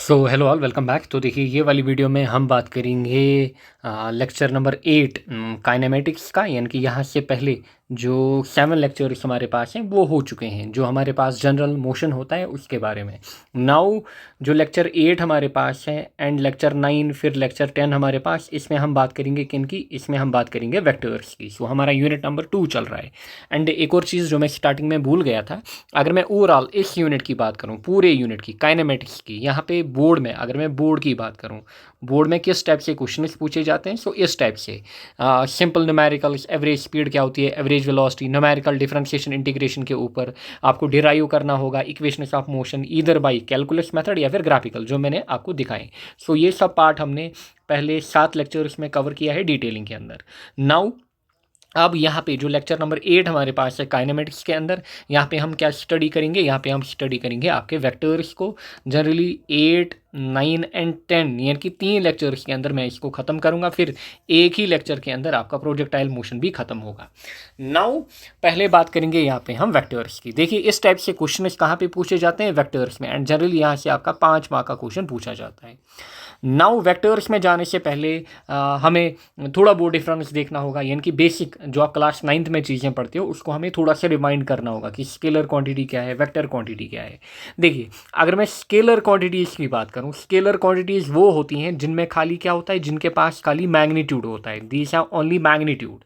So hello all, welcome back. तो देखिए, ये वाली वीडियो में हम बात करेंगे लेक्चर नंबर 8 काइनेमेटिक्स का। यानी कि यहाँ से पहले जो 7 लेक्चर्स हमारे पास हैं वो हो चुके हैं, जो हमारे पास जनरल मोशन होता है उसके बारे में। नाउ जो लेक्चर 8 हमारे पास है एंड लेक्चर 9 फिर लेक्चर 10 हमारे पास, इसमें हम बात करेंगे किन की? इसमें हम बात करेंगे वेक्टर्स की। सो हमारा यूनिट नंबर 2 चल रहा है। एंड एक और चीज़ जो मैं स्टार्टिंग में भूल गया था, अगर मैं ओवरऑल इस यूनिट की बात करूँ, पूरे यूनिट की काइनेमेटिक्स की, यहाँ पे बोर्ड में अगर मैं बोर्ड की बात करूँ, बोर्ड में किस टाइप से क्वेश्चन पूछे जाते हैं, सो इस टाइप से सिंपल न्यूमेरिकल्स, एवरेज स्पीड क्या होती है, average velocity, numerical differentiation integration के ऊपर आपको डिराइव करना होगा equations of motion either by calculus method या फिर ग्राफिकल, जो मैंने आपको दिखाए। सो ये सब पार्ट हमने पहले 7 लेक्चर्स में कवर किया है डिटेलिंग के अंदर। नाउ अब यहाँ पे जो लेक्चर नंबर 8 हमारे पास है काइनेमेटिक्स के अंदर, यहाँ पे हम क्या स्टडी करेंगे? यहाँ पे हम स्टडी करेंगे आपके वेक्टर्स को। जनरली 8, 9 एंड 10 यानी कि 3 लेक्चर्स के अंदर मैं इसको ख़त्म करूँगा, फिर एक ही लेक्चर के अंदर आपका प्रोजेक्टाइल मोशन भी ख़त्म होगा। नाउ पहले बात करेंगे यहाँ पे हम वेक्टर्स की। देखिए, इस टाइप से क्वेश्चन कहाँ पे पूछे जाते हैं? वेक्टर्स में। एंड जनरली यहाँ से आपका 5 मार्क का क्वेश्चन पूछा जाता है। नाउ वेक्टर्स में जाने से पहले हमें थोड़ा बहुत डिफरेंस देखना होगा, यानी कि बेसिक जो आप क्लास 9th में चीज़ें पढ़ते हो उसको हमें थोड़ा सा रिमाइंड करना होगा कि स्केलर क्वांटिटी क्या है, वेक्टर क्वांटिटी क्या है। देखिए, अगर मैं स्केलर क्वांटिटीज़ की बात करूँ, स्केलर क्वांटिटीज़ वो होती हैं जिनमें खाली क्या होता है, जिनके पास खाली मैग्नीट्यूड होता है। These are only magnitude.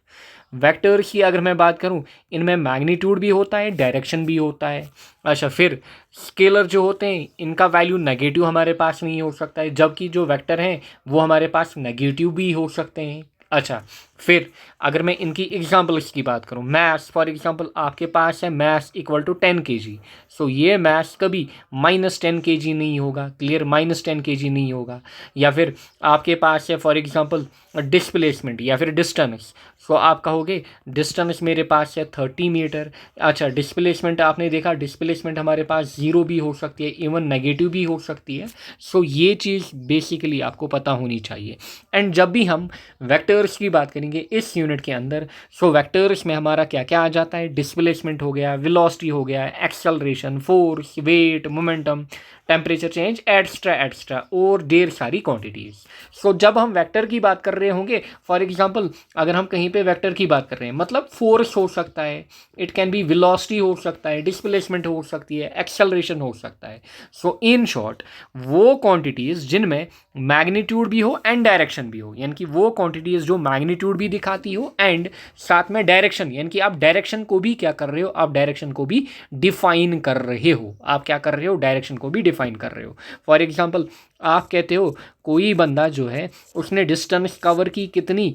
Vectors की अगर मैं बात करूं, इनमें मैग्नीट्यूड भी होता है, डायरेक्शन भी होता है। अच्छा, फिर स्केलर जो होते हैं इनका वैल्यू नेगेटिव हमारे पास नहीं हो सकता है, जबकि जो वेक्टर हैं वो हमारे पास नेगेटिव भी हो सकते हैं। अच्छा, फिर अगर मैं इनकी एग्जांपल्स की बात करूं, मैथ्स फॉर एग्जांपल आपके पास है मैथ्स इक्वल टू 10 kg। सो ये मैथ्स कभी -10 kg नहीं होगा। क्लियर? -10 kg नहीं होगा। या फिर आपके पास है फॉर एग्जांपल डिस्प्लेसमेंट या फिर डिस्टेंस। सो आप कहोगे डिस्टेंस मेरे पास है 30 मीटर। अच्छा, डिस्प्लेसमेंट आपने देखा, डिस्प्लेसमेंट हमारे पास 0 भी हो सकती है, इवन नेगेटिव भी हो सकती है। सो ये चीज़ बेसिकली आपको पता होनी चाहिए। एंड जब भी हम वेक्टर्स की बात करेंगे इस यूनिट के अंदर, सो वेक्टर्स में हमारा क्या क्या आ जाता है? डिस्प्लेसमेंट हो गया, वेलोसिटी हो गया, acceleration, force, weight, momentum, temperature change, extra extra और ढेर सारी क्वांटिटीज़। सो जब हम वेक्टर की बात कर रहे होंगे, फॉर एग्जांपल अगर हम कहीं पे वेक्टर की बात कर रहे हैं, मतलब फोर्स हो सकता है, इट कैन बी वेलोसिटी हो सकता है, डिस्प्लेसमेंट हो सकती है, एक्सेलरेशन हो सकता है। सो इन शॉर्ट, वो क्वांटिटीज़ जिनमें मैग्नीट्यूड भी हो एंड डायरेक्शन भी हो, यानी कि वो क्वांटिटीज़ जो मैग्नीट्यूड भी दिखाती हो एंड साथ में डायरेक्शन, यानी कि आप डायरेक्शन को भी क्या कर रहे हो? आप डायरेक्शन को भी डिफाइन कर रहे हो। आप क्या कर रहे हो? डायरेक्शन को भी डिफाइन कर रहे हो। फॉर एग्जांपल आप कहते हो कोई बंदा जो है उसने डिस्टेंस कवर की कितनी?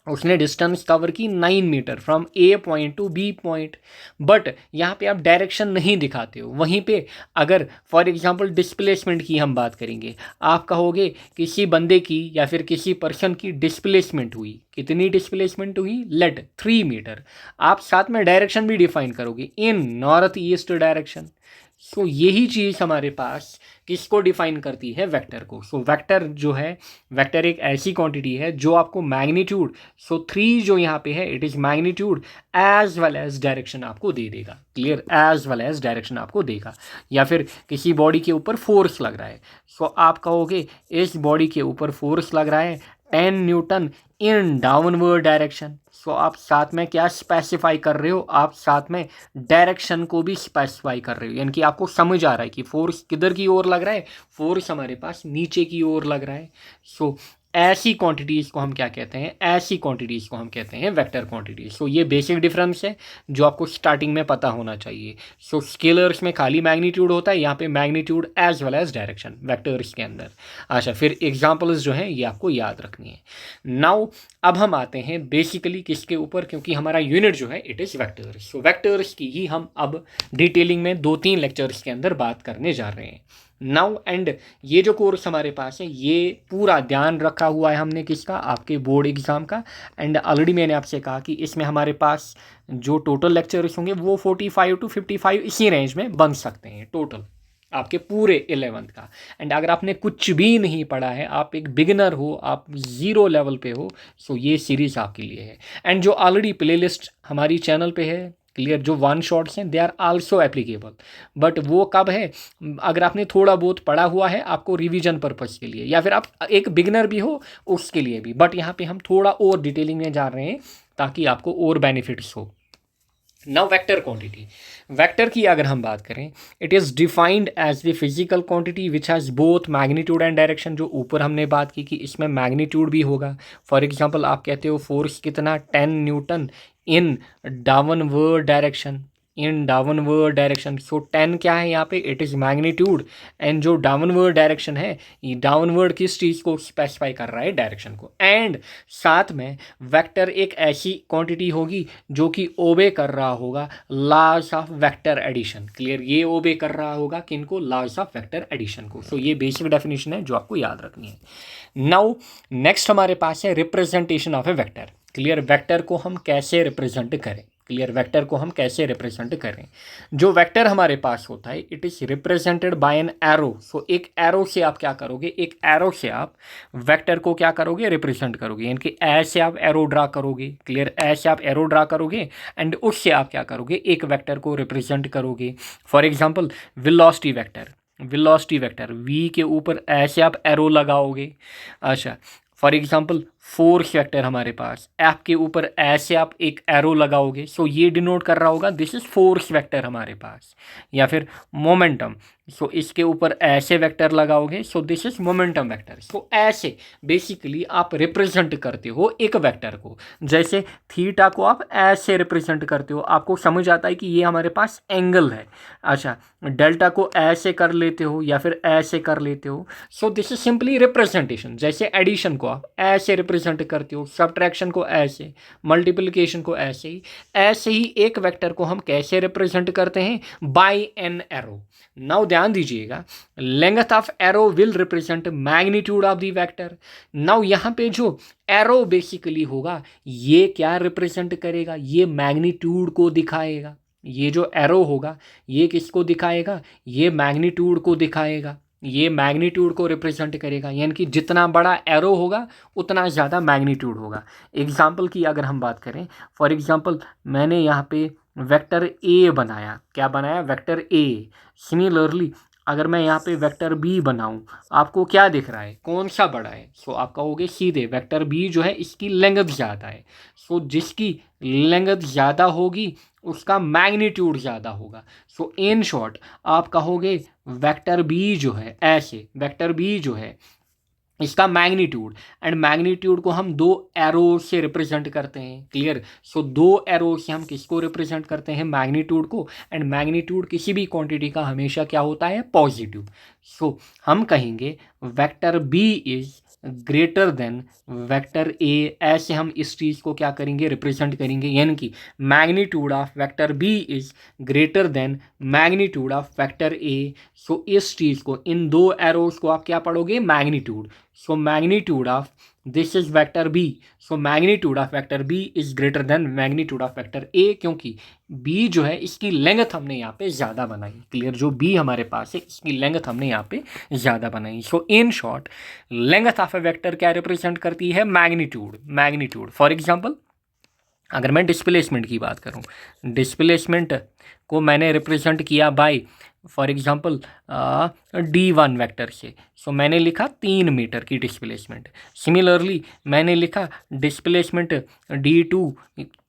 उसने डिस्टेंस कवर की 9 metre from A point to B point, but यहाँ पे आप डायरेक्शन नहीं दिखाते हो। वहीं पे अगर फॉर एग्जांपल डिस्प्लेसमेंट की हम बात करेंगे, आप कहोगे किसी बंदे की या फिर किसी पर्सन की डिस्प्लेसमेंट हुई, कितनी डिस्प्लेसमेंट हुई? Let 3 metre. आप साथ में डायरेक्शन भी डिफाइन करोगे, in north east direction. So यही चीज़ हमारे पास किसको डिफाइन करती है? वेक्टर को। सो वेक्टर जो है, वेक्टर एक ऐसी क्वांटिटी है जो आपको मैग्नीट्यूड, सो 3 जो यहाँ पे है it is magnitude as well as direction आपको दे देगा। Clear? As well as direction आपको देगा। या फिर किसी बॉडी के ऊपर फोर्स लग रहा है, सो आप कहोगे इस बॉडी के ऊपर फोर्स लग रहा है 10 न्यूटन इन डाउनवर्ड डायरेक्शन। सो आप साथ में क्या स्पेसिफाई कर रहे हो? आप साथ में डायरेक्शन को भी स्पेसिफाई कर रहे हो, यानी कि आपको समझ आ रहा है कि फोर्स किधर की ओर लग रहा है? फोर्स हमारे पास नीचे की ओर लग रहा है। सो ऐसी क्वांटिटीज़ को हम क्या कहते हैं? ऐसी क्वांटिटीज़ को हम कहते हैं वेक्टर क्वांटिटीज। सो ये बेसिक डिफरेंस है जो आपको स्टार्टिंग में पता होना चाहिए। सो स्केलर्स में खाली मैग्नीट्यूड होता है, यहाँ पे magnitude as well as direction vectors के अंदर। अच्छा, फिर एग्जाम्पल्स जो हैं ये आपको याद रखनी है। नाउ अब हम आते हैं बेसिकली किसके ऊपर, क्योंकि हमारा यूनिट जो है it is vectors. So vectors की ही हम अब डिटेलिंग में 2-3 लेक्चर्स के अंदर बात करने जा रहे हैं। नाउ एंड ये जो कोर्स हमारे पास है ये पूरा ध्यान रखा हुआ है हमने किसका? आपके बोर्ड एग्ज़ाम का। एंड ऑलरेडी मैंने आपसे कहा कि इसमें हमारे पास जो टोटल लेक्चर्स होंगे वो 45 to 55 इसी रेंज में बन सकते हैं टोटल आपके पूरे 11th का। एंड अगर आपने कुछ भी नहीं पढ़ा है, आप एक बिगिनर हो, आप 0 लेवल पे हो, सो ये सीरीज़ आपके लिए है। एंड जो ऑलरेडी प्लेलिस्ट हमारी चैनल पे है, क्लियर, जो वन शॉट्स हैं they are also applicable, but वो कब है, अगर आपने थोड़ा बहुत पढ़ा हुआ है आपको रिवीजन पर्पज़ के लिए, या फिर आप एक बिगनर भी हो उसके लिए भी, बट यहाँ पे हम थोड़ा और डिटेलिंग में जा रहे हैं ताकि आपको और बेनिफिट्स हो। नाउ वेक्टर क्वांटिटी, वेक्टर की अगर हम बात करें, it is defined as the physical quantity which has both magnitude and direction. जो ऊपर हमने बात की कि इसमें मैग्नीट्यूड भी होगा। फॉर एग्जांपल आप कहते हो फोर्स कितना 10 newton in downward direction, in downward direction, so 10 क्या है यहाँ पे, इट इज़ मैग्नीट्यूड, एंड जो डाउनवर्ड डायरेक्शन है, ये डाउनवर्ड किस चीज़ को स्पेसिफाई कर रहा है, डायरेक्शन को। एंड साथ में वेक्टर एक ऐसी क्वांटिटी होगी जो कि ओबे कर रहा होगा laws of vector addition. Clear, ये ओबे कर रहा होगा किनको, लॉज ऑफ वेक्टर एडिशन को। सो ये बेसिक डेफिनेशन है जो आपको याद रखनी है। नाउ नेक्स्ट हमारे पास है representation of a vector. Clear, vector को हम कैसे रिप्रेजेंट करें, क्लियर, वेक्टर को हम कैसे रिप्रेजेंट करें। जो वेक्टर हमारे पास होता है it is represented by an arrow. So एक एरो से आप क्या करोगे, एक एरो से आप वेक्टर को क्या करोगे, रिप्रेजेंट करोगे, यानी कि ऐसे आप एरो ड्रा करोगे। क्लियर, ऐसे आप एरो ड्रा करोगे एंड उससे आप क्या करोगे, एक वेक्टर को रिप्रेजेंट करोगे। For example velocity vector, velocity vector V के ऊपर ऐसे आप एरो लगाओगे। अच्छा, फॉर एग्जाम्पल फोर्स वेक्टर हमारे पास एफ के ऊपर ऐसे आप एक एरो लगाओगे, सो ये डिनोट कर रहा होगा दिस इज फोर्स वेक्टर हमारे पास। या फिर मोमेंटम, सो इसके ऊपर ऐसे वेक्टर लगाओगे, so this is momentum vector. So ऐसे बेसिकली आप रिप्रेजेंट करते हो एक वेक्टर को। जैसे थीटा को आप ऐसे रिप्रेजेंट करते हो, आपको समझ आता है कि ये हमारे पास एंगल है। अच्छा, डेल्टा को ऐसे कर लेते हो या फिर ऐसे कर लेते हो, सो दिस इज सिंपली रिप्रेजेंटेशन। जैसे एडिशन को आप ऐसे रिप्रेजेंट करते हो, सब्ट्रैक्शन को ऐसे, मल्टीप्लिकेशन को ऐसे ही एक वेक्टर को हम कैसे रिप्रेजेंट करते हैं, बाय एन एरो। नाउ ध्यान दीजिएगा, length of arrow will represent magnitude of the vector. Now यहाँ पे जो एरो बेसिकली होगा ये क्या रिप्रेजेंट करेगा, ये मैग्नीट्यूड को दिखाएगा। ये जो एरो होगा ये किसको दिखाएगा, ये मैग्नीट्यूड को दिखाएगा, ये मैग्नीट्यूड को रिप्रेजेंट करेगा, यानी कि जितना बड़ा एरो होगा उतना ज़्यादा मैग्नीट्यूड होगा। एग्जाम्पल की अगर हम बात करें, फॉर एग्जाम्पल मैंने यहाँ पे वेक्टर ए बनाया, क्या बनाया, वेक्टर ए। सिमिलरली अगर मैं यहाँ पे वेक्टर बी बनाऊँ, आपको क्या दिख रहा है, कौन सा बड़ा है, सो आप कहोगे सीधे वेक्टर बी जो है इसकी लेंथ ज़्यादा है। सो जिसकी लेंथ ज़्यादा होगी उसका मैग्नीट्यूड ज़्यादा होगा। सो इन शॉर्ट आप कहोगे वेक्टर बी जो है, ऐसे वेक्टर बी जो है इसका मैग्नीट्यूड, एंड मैग्नीट्यूड को हम दो एरो से रिप्रेजेंट करते हैं। क्लियर, सो दो एरो से हम किसको रिप्रेजेंट करते हैं, मैग्नीट्यूड को, एंड मैग्नीट्यूड किसी भी क्वांटिटी का हमेशा क्या होता है, पॉजिटिव। सो हम कहेंगे vector B is greater than vector A, ऐसे हम इस चीज़ को क्या करेंगे, रिप्रेजेंट करेंगे, यानी कि magnitude of vector B is greater than magnitude of vector A. So इस चीज़ को, इन दो एरोज को आप क्या पढ़ोगे, magnitude. So magnitude of this is vector B, so magnitude of vector B is greater than magnitude of vector A, क्योंकि B जो है इसकी लेंथ हमने यहाँ पे ज़्यादा बनाई। क्लियर, जो बी हमारे पास है इसकी लेंथ हमने यहाँ पे ज़्यादा बनाई। So in short length of a vector क्या रिप्रेजेंट करती है, मैग्नीट्यूड, मैग्नीट्यूड। फॉर एग्जांपल अगर मैं डिस्प्लेसमेंट की बात करूँ, डिस्प्लेसमेंट को मैंने रिप्रेजेंट किया bye for example D1 vector से, सो मैंने लिखा 3 मीटर की डिस्प्लेसमेंट। सिमिलरली मैंने लिखा डिस्प्लेसमेंट D2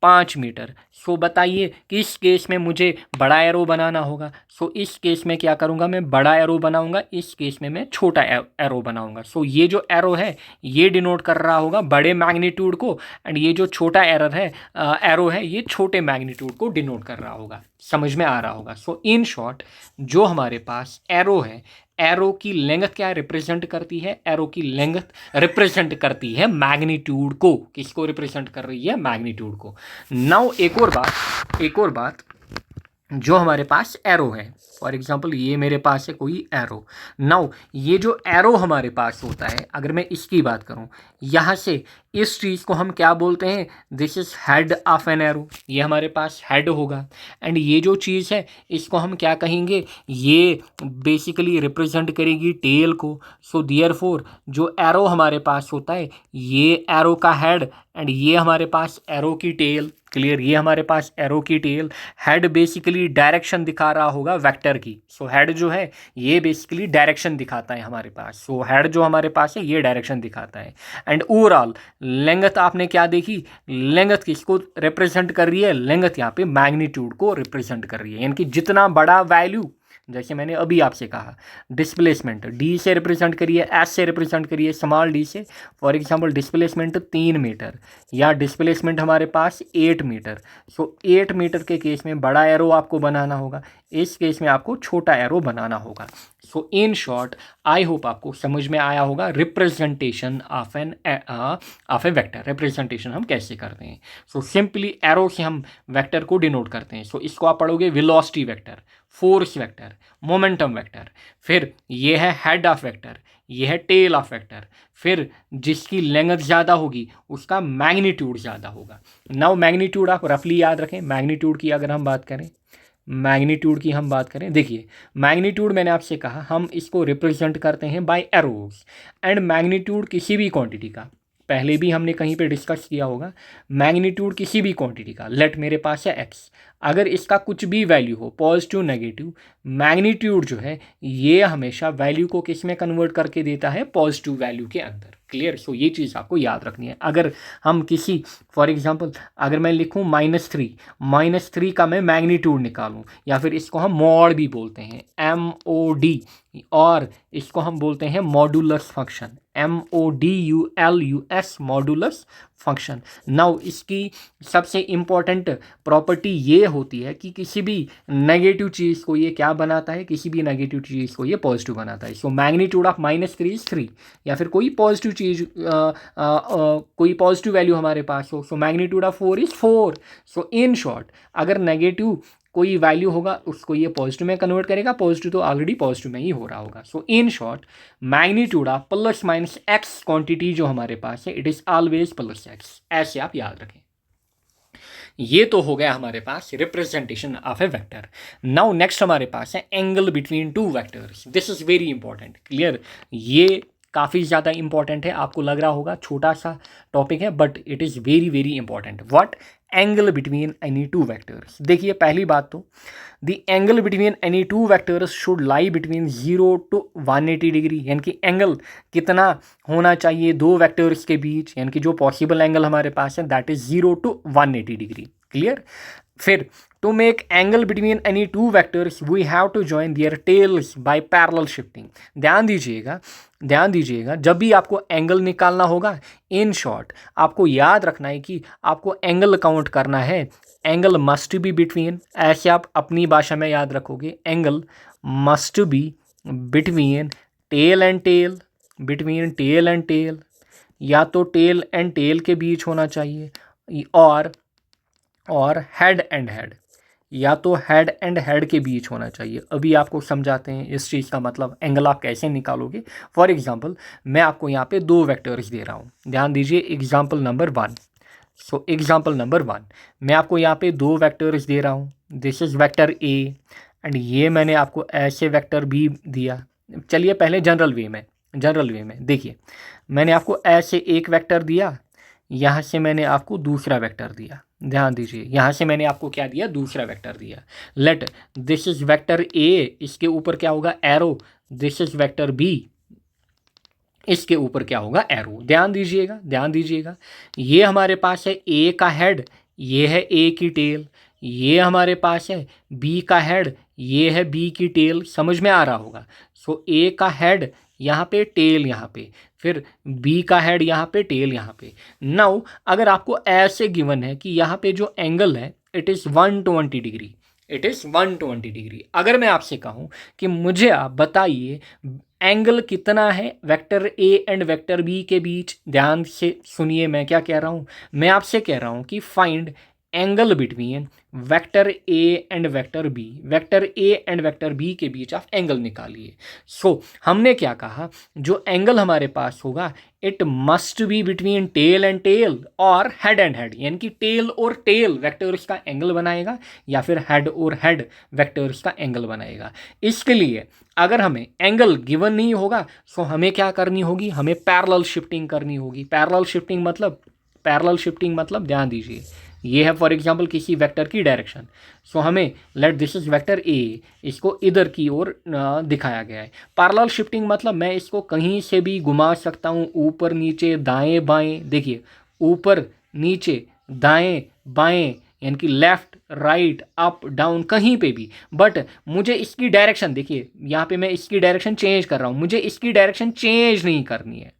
5 मीटर। सो बताइए किस केस में मुझे बड़ा एरो बनाना होगा। सो इस केस में क्या करूँगा, मैं बड़ा एरो बनाऊँगा, इस केस में मैं छोटा एरो बनाऊँगा। सो ये जो एरो है ये डिनोट कर रहा होगा बड़े मैग्नीट्यूड को, एंड ये जो छोटा एरो है ये छोटे मैग्नीट्यूड को डिनोट कर रहा होगा। समझ में आ रहा होगा। सो इन शॉर्ट जो हमारे पास एरो है, एरो की लेंथ क्या रिप्रेजेंट करती है, एरो की लेंथ रिप्रेजेंट करती है मैग्नीट्यूड को। किसको रिप्रेजेंट कर रही है, मैग्नीट्यूड को। नाउ एक और बात जो हमारे पास एरो है, फॉर एग्जांपल ये मेरे पास है कोई एरो। नाउ ये जो एरो हमारे पास होता है, अगर मैं इसकी बात करूं, यहाँ से इस चीज़ को हम क्या बोलते हैं, this is head of an arrow, ये हमारे पास हेड होगा। एंड ये जो चीज़ है इसको हम क्या कहेंगे, ये बेसिकली रिप्रेजेंट करेगी टेल को। सो देयरफॉर जो एरो हमारे पास होता है ये एरो का हेड, एंड ये हमारे पास एरो की टेल। क्लियर, ये हमारे पास एरो की टेल, हेड बेसिकली डायरेक्शन दिखा रहा होगा वेक्टर की। सो हेड जो है ये बेसिकली डायरेक्शन दिखाता है हमारे पास। सो हेड जो हमारे पास है ये डायरेक्शन दिखाता है। एंड ओवरऑल लेंथ आपने क्या देखी, लेंथ किसको रिप्रेजेंट कर रही है, लेंथ यहाँ पे मैग्नीट्यूड को रिप्रेजेंट कर रही है। यानी कि जितना बड़ा वैल्यू, जैसे मैंने अभी आपसे कहा डिस्प्लेसमेंट डी से रिप्रेजेंट करिए, एस से रिप्रेजेंट करिए, स्मॉल डी से। फॉर एग्जांपल डिस्प्लेसमेंट 3 मीटर या डिस्प्लेसमेंट हमारे पास 8 मीटर। सो 8 मीटर के केस में बड़ा एरो आपको बनाना होगा, इस केस में आपको छोटा एरो बनाना होगा। So in short I hope आपको समझ में आया होगा representation of a vector. Representation हम कैसे करते हैं। सो सिंपली एरो से हम वेक्टर को डिनोट करते हैं। सो इसको आप पढ़ोगे velocity vector, force vector, momentum vector, फिर ये है हेड ऑफ वेक्टर, ये है टेल ऑफ वेक्टर, फिर जिसकी लेंथ ज़्यादा होगी उसका मैग्नीट्यूड ज़्यादा होगा। नाउ मैग्नीट्यूड आप रफली याद रखें। मैग्नीट्यूड की अगर हम बात करें, मैग्नीट्यूड की हम बात करें, देखिए मैग्नीट्यूड मैंने आपसे कहा हम इसको रिप्रेजेंट करते हैं बाय एरोज। एंड मैग्नीट्यूड किसी भी क्वांटिटी का, पहले भी हमने कहीं पे डिस्कस किया होगा, मैग्नीट्यूड किसी भी क्वांटिटी का, लेट मेरे पास है एक्स, अगर इसका कुछ भी वैल्यू हो पॉजिटिव नेगेटिव, मैग्नीट्यूड जो है ये हमेशा वैल्यू को किस में कन्वर्ट करके देता है, पॉजिटिव वैल्यू के अंदर। क्लियर। सो ये चीज़ आपको याद रखनी है। अगर हम किसी फॉर एग्जांपल अगर मैं लिखूं -3 का मैं मैग्नीट्यूड निकालूं, या फिर इसको हम मॉड भी बोलते हैं, MOD, और इसको हम बोलते हैं modulus function, MODULUS, modulus function. Now इसकी सबसे इम्पॉर्टेंट प्रॉपर्टी ये होती है कि किसी भी नेगेटिव चीज़ को ये क्या बनाता है, किसी भी नेगेटिव चीज़ को ये पॉजिटिव बनाता है। सो मैग्नीट्यूड ऑफ -3 इज 3, या फिर कोई पॉजिटिव चीज़ कोई पॉजिटिव वैल्यू हमारे पास हो, सो magnitude of 4 is 4। So in short अगर नेगेटिव कोई वैल्यू होगा उसको ये पॉजिटिव में कन्वर्ट करेगा, पॉजिटिव तो ऑलरेडी पॉजिटिव में ही हो रहा होगा। So in short magnitude of plus minus x quantity जो हमारे पास है it is always plus x, ऐसे आप याद रखें। ये तो हो गया हमारे पास representation of a vector. Now next हमारे पास है angle between two vectors. This is very important. Clear, ये काफ़ी ज़्यादा इंपॉर्टेंट है। आपको लग रहा होगा छोटा सा टॉपिक है but it is very very important. What angle between any two vectors. देखिए पहली बात तो the angle between any two vectors should lie between 0 to 180 degree, यानी कि एंगल कितना होना चाहिए दो वेक्टर्स के बीच, यानी कि जो पॉसिबल एंगल हमारे पास है that is 0 to 180 degree. Clear. फिर to make angle between any two vectors we have to join their tails by parallel shifting. ध्यान दीजिएगा जब भी आपको एंगल निकालना होगा, इन शॉर्ट आपको याद रखना है कि आपको एंगल काउंट करना है। एंगल मस्ट बी बिटवीन, ऐसे आप अपनी भाषा में याद रखोगे, angle must be between tail and tail, between tail and tail, या तो टेल एंड टेल के बीच होना चाहिए, और हेड एंड हेड, या तो हेड एंड हेड के बीच होना चाहिए। अभी आपको समझाते हैं इस चीज़ का मतलब एंगल आप कैसे निकालोगे। फॉर एग्जांपल मैं आपको यहाँ पे दो वेक्टर्स दे रहा हूँ, ध्यान दीजिए। Example number 1, so example number 1 मैं आपको यहाँ पे दो वेक्टर्स दे रहा हूँ। This is vector A and ये मैंने आपको ऐसे वेक्टर बी दिया। चलिए पहले जनरल वे में देखिए, मैंने आपको ऐसे एक वेक्टर दिया, यहाँ से मैंने आपको दूसरा वेक्टर दिया। ध्यान दीजिए यहाँ से मैंने आपको क्या दिया, दूसरा वेक्टर दिया। Let this is vector A, इसके ऊपर क्या होगा, arrow. This is vector B, इसके ऊपर क्या होगा, एरो। ध्यान दीजिएगा ये हमारे पास है ए का हेड, ये है ए की टेल। ये हमारे पास है बी का हेड, ये है बी की टेल। समझ में आ रहा होगा। सो ए का हेड यहाँ पे, टेल यहाँ पे, फिर बी का हेड यहाँ पे, टेल यहाँ पे। नाउ अगर आपको ऐसे गिवन है कि यहाँ पे जो एंगल है it is 120 degree, it is 120 degree. अगर मैं आपसे कहूँ कि मुझे आप बताइए एंगल कितना है vector A and vector B के बीच, ध्यान से सुनिए मैं क्या कह रहा हूँ। मैं आपसे कह रहा हूँ कि find angle between vector A and vector B, vector A and vector B के बीच आप एंगल निकालिए। सो हमने क्या कहा, जो एंगल हमारे पास होगा it must be between tail and tail और हेड एंड हेड, यानी कि टेल और टेल वेक्टर्स का एंगल बनाएगा, या फिर हेड और हेड वेक्टर्स का एंगल बनाएगा। इसके लिए अगर हमें एंगल गिवन नहीं होगा सो हमें क्या करनी होगी, हमें पैरेलल शिफ्टिंग करनी होगी। पैरेलल शिफ्टिंग मतलब ध्यान दीजिए, ये है फॉर एग्जांपल किसी वेक्टर की डायरेक्शन। सो हमें लेट दिस इज वेक्टर ए, इसको इधर की ओर दिखाया गया है। पैरेलल शिफ्टिंग मतलब मैं इसको कहीं से भी घुमा सकता हूँ, ऊपर नीचे दाएं बाएं। देखिए ऊपर नीचे दाएं बाएं, यानी कि लेफ्ट राइट अप डाउन कहीं पे भी, बट मुझे इसकी डायरेक्शन, देखिए यहाँ पे मैं इसकी डायरेक्शन चेंज कर रहा हूँ, मुझे इसकी डायरेक्शन चेंज नहीं करनी है।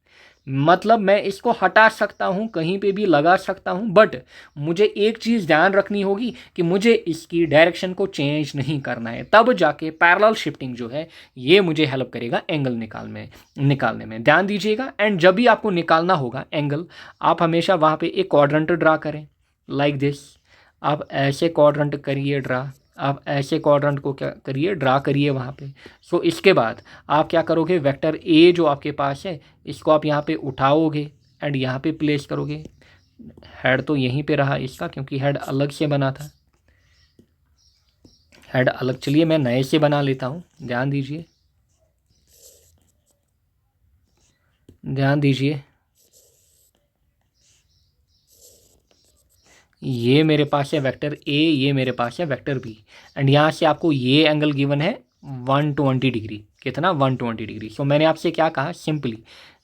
मतलब मैं इसको हटा सकता हूँ, कहीं पे भी लगा सकता हूँ, बट मुझे एक चीज़ ध्यान रखनी होगी कि मुझे इसकी डायरेक्शन को चेंज नहीं करना है। तब जाके पैरेलल शिफ्टिंग जो है ये मुझे हेल्प करेगा एंगल निकालने में। ध्यान दीजिएगा, एंड जब भी आपको निकालना होगा एंगल, आप हमेशा वहाँ पे एक क्वाड्रेंट ड्रा करें लाइक दिस। आप ऐसे क्वाड्रेंट करिए ड्रा, आप ऐसे क्वाड्रेंट को क्या करिए, ड्रा करिए वहाँ पे। सो इसके बाद आप क्या करोगे, वेक्टर ए जो आपके पास है इसको आप यहाँ पे उठाओगे एंड यहाँ पे प्लेस करोगे। हेड तो यहीं पे रहा इसका, क्योंकि हेड अलग से बना था, हेड अलग। चलिए मैं नए से बना लेता हूँ, ध्यान दीजिए, ध्यान दीजिए। ये मेरे पास है वेक्टर ए, ये मेरे पास है वेक्टर बी, एंड यहाँ से आपको ये एंगल गिवन है 120 डिग्री। कितना? 120 डिग्री। सो मैंने आपसे क्या कहा, सिंपली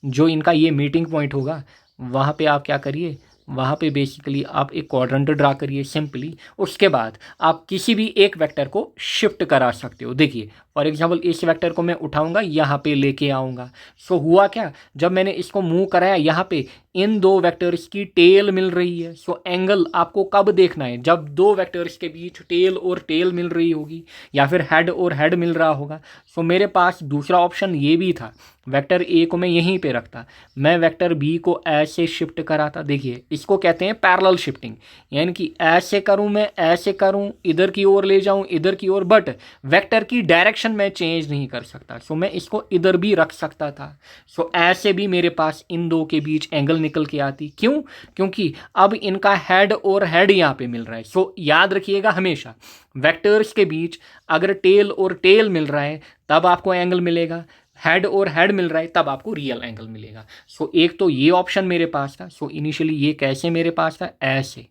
जो इनका ये मीटिंग पॉइंट होगा वहाँ पे आप क्या करिए, वहाँ पे बेसिकली आप एक क्वाड्रेंट ड्रा करिए सिंपली। उसके बाद आप किसी भी एक वेक्टर को शिफ्ट करा सकते हो। देखिए फॉर एग्जांपल इस वेक्टर को मैं उठाऊंगा, यहाँ पे लेके आऊँगा। सो हुआ क्या, जब मैंने इसको मूव कराया यहाँ पे इन दो वेक्टर्स की टेल मिल रही है। सो एंगल आपको कब देखना है, जब दो वेक्टर्स के बीच टेल और टेल मिल रही होगी, या फिर हेड और हेड मिल रहा होगा। सो मेरे पास दूसरा ऑप्शन ये भी था, वेक्टर ए को मैं यहीं पे रखता, मैं वेक्टर बी को ऐसे शिफ्ट कराता। देखिए इसको कहते हैं पैरेलल शिफ्टिंग, यानी कि ऐसे करूं, मैं ऐसे करूं, इधर की ओर ले जाऊं, इधर की ओर, बट वेक्टर की डायरेक्शन मैं चेंज नहीं कर सकता। सो मैं इसको इधर भी रख सकता था। सो ऐसे भी मेरे पास इन दो के बीच एंगल निकल के आती। क्यों? क्योंकि अब इनका हेड और हेड यहाँ पे मिल रहा है। सो याद रखिएगा हमेशा, वेक्टर्स के बीच अगर टेल और टेल मिल रहा है तब आपको एंगल मिलेगा, हेड और हेड मिल रहा है तब आपको रियल एंगल मिलेगा। सो एक तो ये ऑप्शन मेरे पास था। सो इनिशियली ये कैसे मेरे पास था, ऐसे।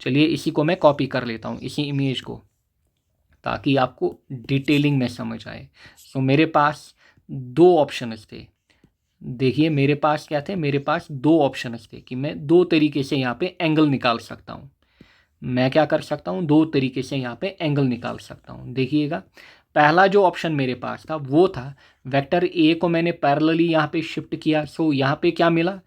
चलिए इसी को मैं कॉपी कर लेता हूँ, इसी इमेज को, ताकि आपको डिटेलिंग में समझ आए। सो मेरे पास दो ऑप्शंस थे। देखिए मेरे पास क्या थे, मेरे पास दो ऑप्शंस थे कि मैं दो तरीके से यहाँ पे एंगल निकाल सकता हूँ। मैं क्या कर सकता हूँ, दो तरीके से यहाँ पे एंगल निकाल सकता हूँ। देखिएगा पहला जो ऑप्शन मेरे पास था वो था, वेक्टर ए को मैंने पैरेलली यहाँ पे शिफ्ट किया। सो यहाँ पे क्या मिला,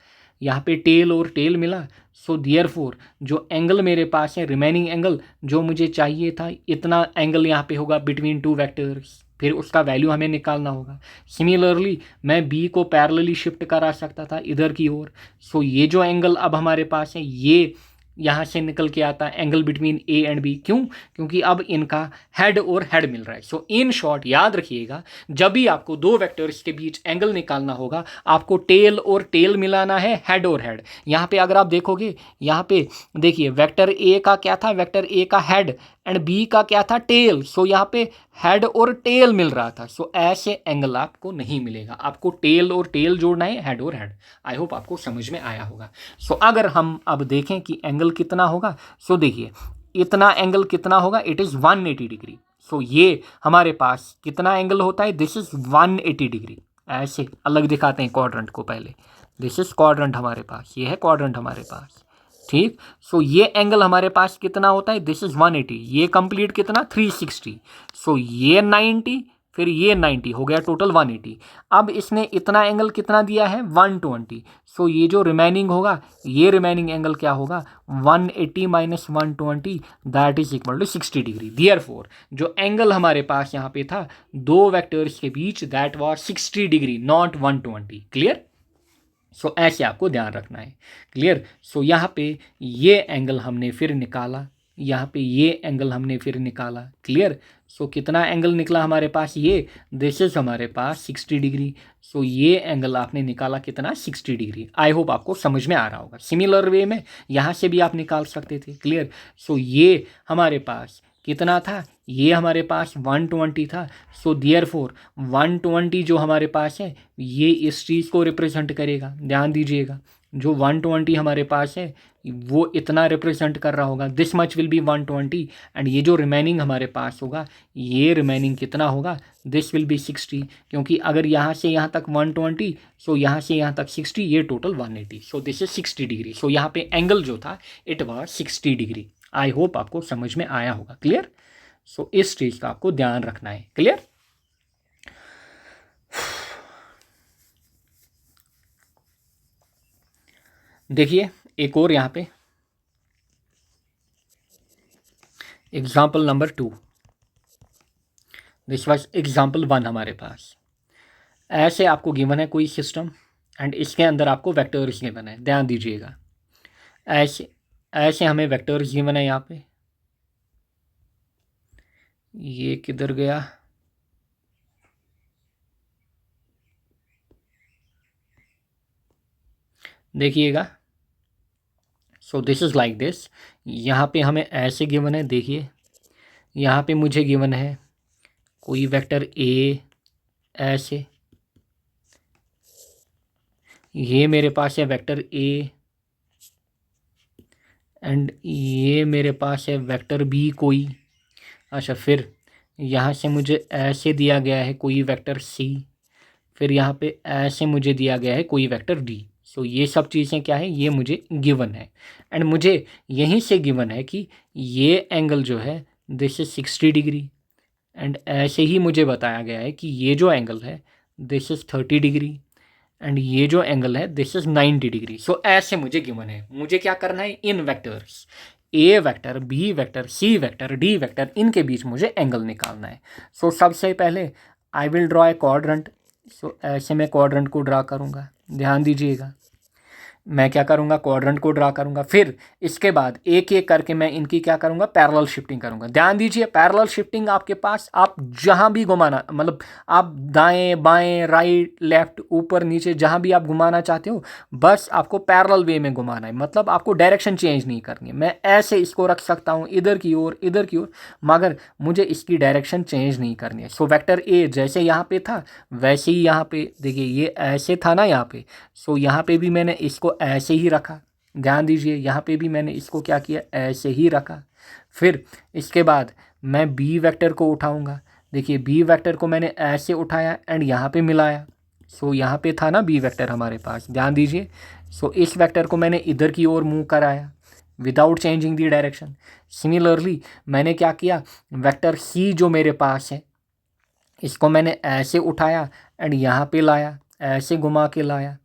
यहाँ पे टेल और टेल मिला। सो देयरफॉर जो एंगल मेरे पास है, रिमेनिंग एंगल जो मुझे चाहिए था, इतना एंगल यहाँ पे होगा बिटवीन टू वेक्टर्स, फिर उसका वैल्यू हमें निकालना होगा। सिमिलरली मैं बी को पैरेलली शिफ्ट करा सकता था इधर की ओर। सो ये जो एंगल अब हमारे पास है ये यहाँ से निकल के आता है, angle between A and B. क्यों? क्योंकि अब इनका हेड और हेड मिल रहा है। सो इन शॉर्ट याद रखिएगा, जब भी आपको दो वेक्टर्स के बीच एंगल निकालना होगा आपको टेल और टेल मिलाना है, हेड और हेड। यहाँ पे अगर आप देखोगे, यहाँ पे देखिए वेक्टर ए का क्या था, वेक्टर ए का हेड, एंड बी का क्या था, टेल। सो यहाँ पे हेड और टेल मिल रहा था। सो ऐसे एंगल आपको नहीं मिलेगा, आपको टेल और टेल जोड़ना है, हेड और हेड। आई होप आपको समझ में आया होगा। सो अगर हम अब देखें कि एंगल कितना होगा, सो देखिए इतना एंगल कितना होगा, इट इज़ 180 डिग्री। सो ये हमारे पास कितना एंगल होता है, दिस इज 180 डिग्री। ऐसे अलग दिखाते हैं क्वाड्रेंट को पहले, दिस इज क्वाड्रेंट हमारे पास, ये है क्वाड्रेंट हमारे पास, ठीक। सो ये एंगल हमारे पास कितना होता है, दिस इज 180, ये कंप्लीट कितना 360। सो ये 90, फिर ये 90 हो गया, टोटल 180। अब इसने इतना एंगल कितना दिया है, 120। सो ये जो रिमेनिंग होगा, ये रिमेनिंग एंगल क्या होगा, 180 minus 120, that is equal to 60 degree. Therefore जो एंगल हमारे पास यहाँ पे था दो वेक्टर्स के बीच, that was 60 degree, not 120। Clear? So ऐसे आपको ध्यान रखना है। क्लियर? सो यहाँ पे ये एंगल हमने फिर निकाला, यहाँ पे ये एंगल हमने फिर निकाला। क्लियर? सो कितना एंगल निकला हमारे पास, ये दिस इज हमारे पास 60 डिग्री। सो ये एंगल आपने निकाला कितना, 60 डिग्री। आई होप आपको समझ में आ रहा होगा। सिमिलर वे में यहाँ से भी आप निकाल सकते थे। क्लियर? सो ये हमारे पास कितना था, ये हमारे पास 120 था। सो देयरफॉर 120 जो हमारे पास है ये इस चीज़ को रिप्रेजेंट करेगा। ध्यान दीजिएगा, जो 120 हमारे पास है वो इतना रिप्रेजेंट कर रहा होगा, this much will be 120। And ये जो रिमेनिंग हमारे पास होगा, ये रिमेनिंग कितना होगा, दिस विल बी 60। क्योंकि अगर यहाँ से यहाँ तक 120, सो यहाँ से यहाँ तक 60, ये total 180। So this is 60 degree. So यहाँ पे एंगल जो था it was 60 degree. I hope आपको समझ में आया होगा। क्लियर? सो इस चीज़ का आपको ध्यान रखना है। क्लियर? देखिए एक और यहाँ पे example number 2, this was example 1 हमारे पास। ऐसे आपको गिवन है कोई सिस्टम एंड इसके अंदर आपको वेक्टर्स गिवन है। ध्यान दीजिएगा, ऐसे ऐसे हमें वेक्टर्स गिवन है। यहाँ पे ये किधर गया, देखिएगा। So this is like this. यहाँ पे हमें ऐसे गिवन है। देखिए यहाँ पे मुझे गिवन है कोई वेक्टर ए, ऐसे ये मेरे पास है वेक्टर ए एंड ये मेरे पास है वेक्टर बी कोई। अच्छा, फिर यहाँ से मुझे ऐसे दिया गया है कोई वेक्टर सी, फिर यहाँ पे ऐसे मुझे दिया गया है कोई वेक्टर डी। सो ये सब चीज़ें क्या है, ये मुझे गिवन है। एंड मुझे यहीं से गिवन है कि ये एंगल जो है दिस इज 60 डिग्री। एंड ऐसे ही मुझे बताया गया है कि ये जो एंगल है दिस इज़ 30 डिग्री एंड ये जो एंगल है दिस इज़ 90 डिग्री। सो ऐसे मुझे गिवन है। मुझे क्या करना है, in vectors A vector, B vector, C vector, D vector, इनके बीच मुझे एंगल निकालना है। सो सबसे पहले I will draw a quadrant. So ऐसे मैं क्वाड्रेंट को ड्रा करूँगा। ध्यान दीजिएगा, मैं क्या करूँगा, क्वाड्रेंट को ड्रा करूँगा। फिर इसके बाद एक एक करके मैं इनकी क्या करूँगा, पैरेलल शिफ्टिंग करूँगा। ध्यान दीजिए, पैरेलल शिफ्टिंग आपके पास आप जहाँ भी घुमाना, मतलब आप दाएं बाएं राइट लेफ्ट ऊपर नीचे जहाँ भी आप घुमाना चाहते हो, बस आपको पैरेलल वे में घुमाना है। मतलब आपको डायरेक्शन चेंज नहीं करनी है। मैं ऐसे इसको रख सकता हूँ इधर की ओर इधर की ओर, मगर मुझे इसकी डायरेक्शन चेंज नहीं करनी है। सो वेक्टर ए जैसे यहाँ पे था वैसे ही यहाँ पे, देखिए ये ऐसे था ना यहाँ पे, सो यहाँ पे भी मैंने इसको ऐसे ही रखा। ध्यान दीजिए, यहाँ पे भी मैंने इसको क्या किया, ऐसे ही रखा। फिर इसके बाद मैं बी वेक्टर को उठाऊंगा। देखिए बी वेक्टर को मैंने ऐसे उठाया एंड यहाँ पे मिलाया। सो यहाँ पे था ना बी वेक्टर हमारे पास, ध्यान दीजिए। सो इस वेक्टर को मैंने इधर की ओर मूव कराया without changing the direction. Similarly मैंने क्या किया, वेक्टर सी जो मेरे पास है इसको मैंने ऐसे उठाया एंड यहाँ पे लाया, ऐसे घुमा के लाया।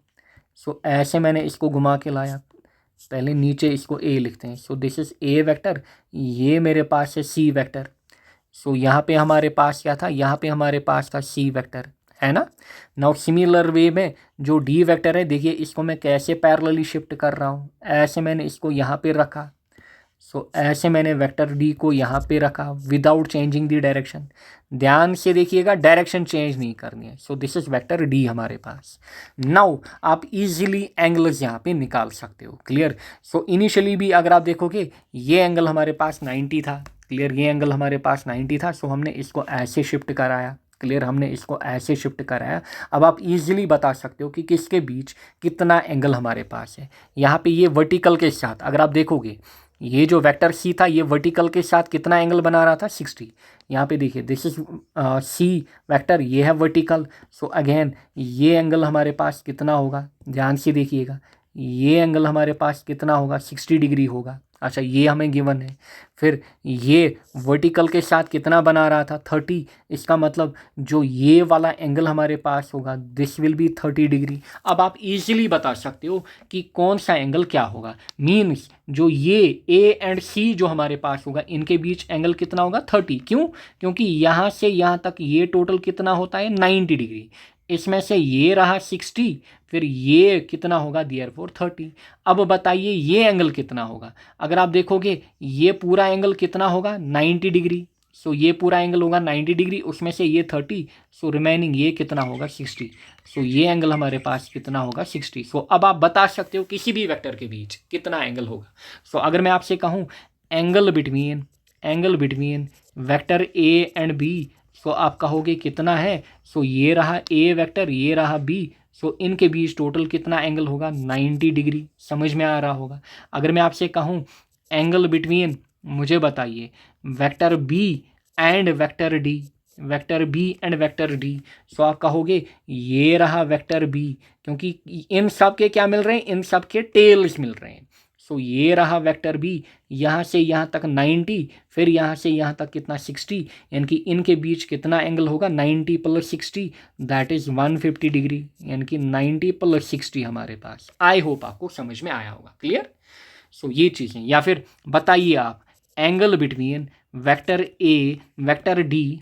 सो ऐसे मैंने इसको घुमा के लाया। पहले नीचे इसको ए लिखते हैं। So this is a vector, ये मेरे पास है सी वेक्टर। सो यहाँ पे हमारे पास क्या था, यहाँ पे हमारे पास था सी वेक्टर, है ना। नाउ सिमिलर वे में जो डी वेक्टर है, देखिए इसको मैं कैसे पैरेलली शिफ्ट कर रहा हूँ। ऐसे मैंने इसको यहाँ पे रखा। सो ऐसे मैंने वेक्टर डी को यहाँ पे रखा विदाउट चेंजिंग दी डायरेक्शन। ध्यान से देखिएगा, डायरेक्शन चेंज नहीं करनी है। सो दिस इज वेक्टर डी हमारे पास। नाउ आप इजीली एंगल्स यहाँ पे निकाल सकते हो। क्लियर? सो इनिशियली भी अगर आप देखोगे ये एंगल हमारे पास 90 था। क्लियर? ये एंगल हमारे पास 90 था। सो हमने इसको ऐसे शिफ्ट कराया। क्लियर? हमने इसको ऐसे शिफ्ट कराया। अब आप इजीली बता सकते हो कि किसके बीच कितना एंगल हमारे पास है। यहाँ पे ये वर्टिकल के साथ अगर आप देखोगे, ये जो वेक्टर सी था ये वर्टिकल के साथ कितना एंगल बना रहा था, 60। यहाँ पे देखिए दिस इज सी वेक्टर, ये है वर्टिकल। सो अगेन ये एंगल हमारे पास कितना होगा, ध्यान से देखिएगा, ये एंगल हमारे पास कितना होगा, 60 डिग्री होगा। अच्छा, ये हमें गिवन है। फिर ये वर्टिकल के साथ कितना बना रहा था, 30। इसका मतलब जो ये वाला एंगल हमारे पास होगा दिस विल बी 30 डिग्री। अब आप इजीली बता सकते हो कि कौन सा एंगल क्या होगा। मीन्स जो ये ए एंड सी जो हमारे पास होगा इनके बीच एंगल कितना होगा, 30। क्यों? क्योंकि यहाँ से यहाँ तक ये टोटल कितना होता है, 90 डिग्री। इसमें से ये रहा 60, फिर ये कितना होगा, देयरफॉर 30। अब बताइए ये एंगल कितना होगा। अगर आप देखोगे ये पूरा एंगल कितना होगा, 90 डिग्री। सो ये पूरा एंगल होगा 90 डिग्री, उसमें से ये 30। सो रिमेनिंग ये कितना होगा, 60। सो ये एंगल हमारे पास कितना होगा, 60। सो अब आप बता सकते हो किसी भी वेक्टर के बीच कितना एंगल होगा। सो अगर मैं आपसे कहूँ angle between vector A and B, so आप कहोगे कितना है, सो ये रहा ए वेक्टर, ये रहा बी, सो इनके बीच टोटल कितना एंगल होगा, 90 डिग्री। समझ में आ रहा होगा। अगर मैं आपसे कहूँ एंगल बिटवीन, मुझे बताइए, vector B and vector D, vector B and vector D, so आप कहोगे ये रहा वेक्टर बी, क्योंकि इन सब के क्या मिल रहे हैं, इन सब के टेल्स मिल रहे हैं। सो ये रहा वेक्टर बी, यहाँ से यहाँ तक 90, फिर यहाँ से यहाँ तक कितना 60, यानी कि इनके बीच कितना एंगल होगा, 90 + 60, दैट इज़ 150 डिग्री, यानी कि 90 + 60 हमारे पास। आई होप आपको समझ में आया होगा। क्लियर। सो ये चीज़ें, या फिर बताइए आप angle between vector A, vector D,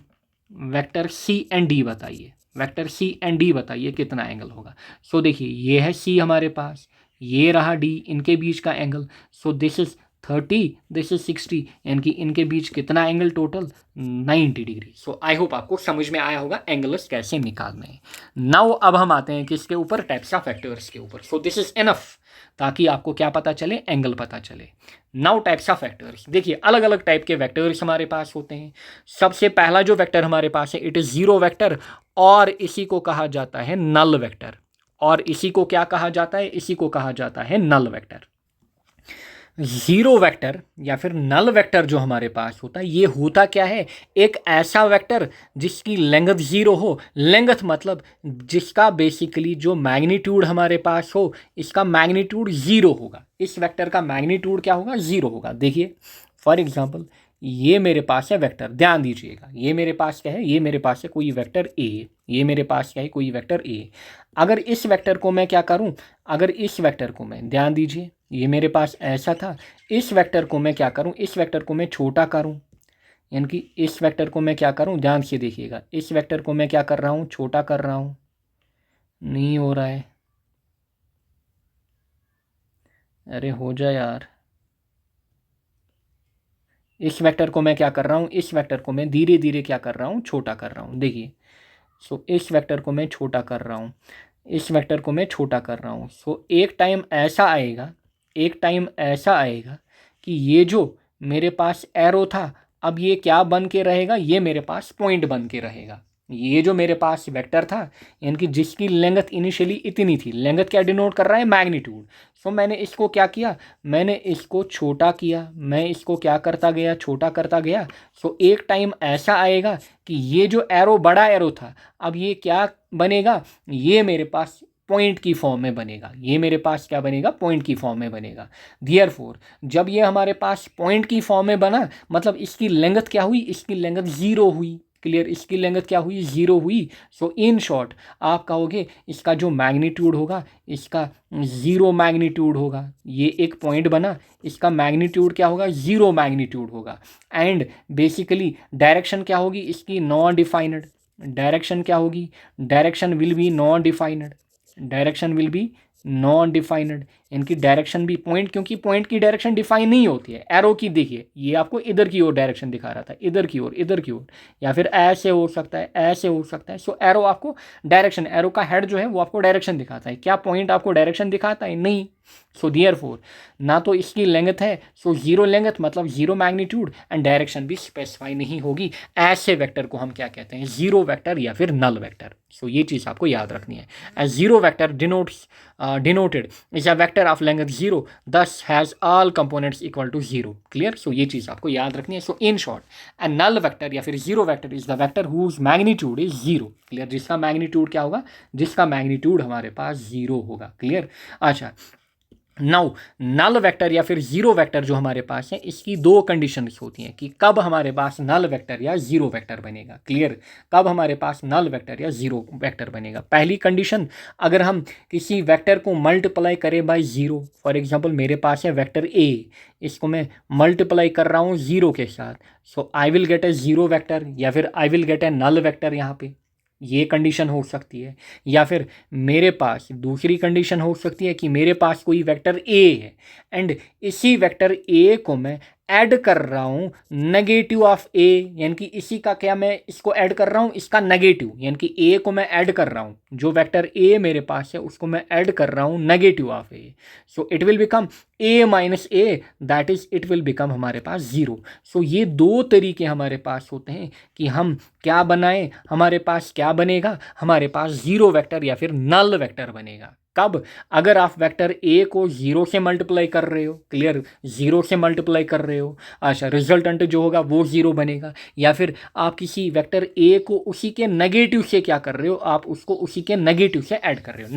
vector C and D बताइए, वेक्टर सी एंड डी बताइए कितना एंगल होगा। सो देखिए ये है सी हमारे पास, ये रहा डी, इनके बीच का angle, so this is 30, this is 60, यानी कि इनके बीच कितना angle total, 90 degree. So I hope आपको समझ में आया होगा एंगल्स कैसे निकालने हैं। नाउ अब हम आते हैं किसके ऊपर, टाइप्स ऑफ वेक्टर्स के ऊपर। सो दिस इज इनफ, ताकि आपको क्या पता चले, एंगल पता चले। नाउ टाइप्स ऑफ वेक्टर्स, देखिए अलग अलग टाइप के वेक्टर्स हमारे पास होते हैं। सबसे पहला जो वेक्टर हमारे पास है, इट इज़ जीरो वेक्टर, और इसी को कहा जाता है नल वेक्टर। और इसी को क्या कहा जाता है, इसी को कहा जाता है नल वेक्टर। जीरो वेक्टर या फिर नल वेक्टर जो हमारे पास होता है, ये होता क्या है, एक ऐसा वेक्टर जिसकी लेंथ जीरो हो। लेंथ मतलब जिसका बेसिकली जो मैग्नीट्यूड हमारे पास हो, इसका मैग्नीट्यूड जीरो होगा। इस वेक्टर का मैग्नीट्यूड क्या होगा, जीरो होगा। देखिए फॉर एग्जांपल ये मेरे पास है वेक्टर, ध्यान दीजिएगा, ये मेरे पास क्या है, ये मेरे पास है कोई वेक्टर ए, ये मेरे पास क्या है, कोई वेक्टर ए। अगर इस वेक्टर को मैं क्या करूं, अगर इस वेक्टर को मैं, ध्यान दीजिए, ये मेरे पास ऐसा था, इस वेक्टर को मैं क्या करूं, इस वेक्टर को मैं छोटा करूं, यानी कि इस वेक्टर को मैं क्या करूं, ध्यान से देखिएगा, इस वेक्टर को मैं क्या कर रहा हूं, छोटा कर रहा हूं। नहीं हो रहा है, अरे हो जाए यार। इस वेक्टर को मैं क्या कर रहा हूँ, इस वेक्टर को मैं धीरे धीरे क्या कर रहा हूँ, छोटा कर रहा हूँ। देखिए सो इस वेक्टर को मैं छोटा कर रहा हूँ, इस वेक्टर को मैं छोटा कर रहा हूँ। सो एक टाइम ऐसा आएगा, एक टाइम ऐसा आएगा कि ये जो मेरे पास एरो था, अब ये क्या बन के रहेगा, ये मेरे पास पॉइंट बन के रहेगा। ये जो मेरे पास वेक्टर था, यानी कि जिसकी लेंथ इनिशियली इतनी थी, लेंथ क्या डिनोट कर रहा है, मैग्नीट्यूड। सो मैंने इसको क्या किया, मैंने इसको छोटा किया, मैं इसको क्या करता गया, छोटा करता गया। सो एक टाइम ऐसा आएगा कि ये जो एरो, बड़ा एरो था, अब ये क्या बनेगा, ये मेरे पास पॉइंट की फॉर्म में बनेगा। ये मेरे पास क्या बनेगा, पॉइंट की फॉर्म में बनेगा। देयरफॉर जब ये हमारे पास पॉइंट की फॉर्म में बना, मतलब इसकी लेंथ क्या हुई, इसकी लेंथ जीरो हुई। क्लियर, इसकी लेंथ क्या हुई, जीरो हुई। सो इन शॉर्ट आप कहोगे इसका जो मैग्नीट्यूड होगा, इसका जीरो मैग्नीट्यूड होगा। ये एक पॉइंट बना, इसका मैग्नीट्यूड क्या होगा, जीरो मैग्नीट्यूड होगा। एंड बेसिकली डायरेक्शन क्या होगी इसकी, नॉन डिफाइनड। डायरेक्शन क्या होगी, direction will be non defined, direction will be non defined. इनकी डायरेक्शन भी पॉइंट, क्योंकि पॉइंट की डायरेक्शन डिफाइन नहीं होती है। एरो की देखिए, ये आपको इधर की ओर डायरेक्शन दिखा रहा था, इधर की ओर, इधर की ओर, या फिर ऐसे हो सकता है, ऐसे हो सकता है। सो एरो आपको डायरेक्शन, एरो का हेड जो है वो आपको डायरेक्शन दिखाता है। क्या पॉइंट आपको डायरेक्शन दिखाता है, नहीं। सो देयरफॉर ना तो इसकी लेंथ है, सो जीरो लेंथ मतलब जीरो मैग्नीट्यूड, एंड डायरेक्शन भी स्पेसिफाई नहीं होगी। ऐसे वेक्टर को हम क्या कहते हैं, जीरो वेक्टर या फिर नल वेक्टर। सो ये चीज़ आपको याद रखनी है। As zero vector denoted is a vector of length 0, thus has all components equal to 0. Clear? So ये चीज़ आपको याद रखनी है। So in short, a null vector या फिर zero vector is the vector whose magnitude is 0. Clear? जिसका magnitude क्या होगा, जिसका मैग्नीट्यूड हमारे पास 0 होगा। क्लियर। अच्छा, नाउ नल वेक्टर या फिर जीरो वेक्टर जो हमारे पास है, इसकी दो कंडीशंस होती हैं कि कब हमारे पास नल वेक्टर या जीरो वेक्टर बनेगा। क्लियर, कब हमारे पास नल वेक्टर या जीरो वेक्टर बनेगा। पहली कंडीशन, अगर हम किसी वेक्टर को मल्टीप्लाई करें बाय जीरो, फॉर एग्जांपल मेरे पास है वेक्टर ए, इसको मैं मल्टीप्लाई कर रहा हूँ जीरो के साथ, so I will get a zero vector या फिर I will get a null vector यहाँ पे। ये कंडीशन हो सकती है। या फिर मेरे पास दूसरी कंडीशन हो सकती है कि मेरे पास कोई वेक्टर ए है, एंड इसी वेक्टर ए को मैं ऐड कर रहा हूँ नेगेटिव ऑफ ए, यानी कि इसी का क्या मैं इसको ऐड कर रहा हूँ, इसका नेगेटिव, यानी कि ए को मैं ऐड कर रहा हूँ, जो वेक्टर ए मेरे पास है उसको मैं ऐड कर रहा हूँ negative of A. So it will become a minus A, that is it will become हमारे पास ज़ीरो। सो ये दो तरीके हमारे पास होते हैं कि हम क्या बनाएं, हमारे पास क्या बनेगा, हमारे पास ज़ीरो वेक्टर या फिर नल वेक्टर बनेगा। कब? अगर आप वेक्टर ए को ज़ीरो से मल्टीप्लाई कर रहे हो, क्लियर, ज़ीरो से मल्टीप्लाई कर रहे हो, अच्छा, रिजल्टेंट जो होगा वो ज़ीरो बनेगा। या फिर आप किसी वेक्टर ए को उसी के नेगेटिव से क्या कर रहे हो, आप उसको उसी के नेगेटिव से ऐड कर रहे हो।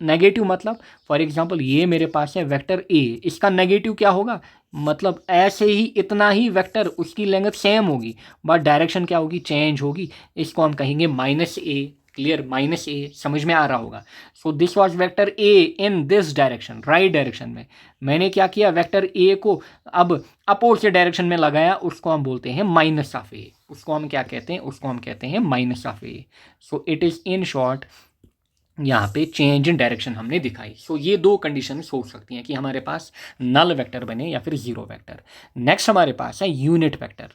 नेगेटिव मतलब फॉर एग्जांपल ये मेरे पास है वेक्टर ए, इसका नेगेटिव क्या होगा, मतलब ऐसे ही इतना ही वेक्टर उसकी लेंथ सेम होगी बट डायरेक्शन क्या होगी, चेंज होगी। इसको हम कहेंगे माइनस ए, क्लियर, माइनस ए, समझ में आ रहा होगा। So this was vector A in this direction, right direction में। मैंने क्या किया, वेक्टर ए को अब अपोजिट डायरेक्शन में लगाया, उसको हम बोलते हैं माइनस ऑफ ए। उसको हम क्या कहते हैं, उसको हम कहते हैं minus of A. So it is in short यहाँ पे चेंज इन डायरेक्शन हमने दिखाई। सो ये दो कंडीशन हो सकती हैं कि हमारे पास नल वेक्टर बने या फिर ज़ीरो वेक्टर। नेक्स्ट हमारे पास है unit vector.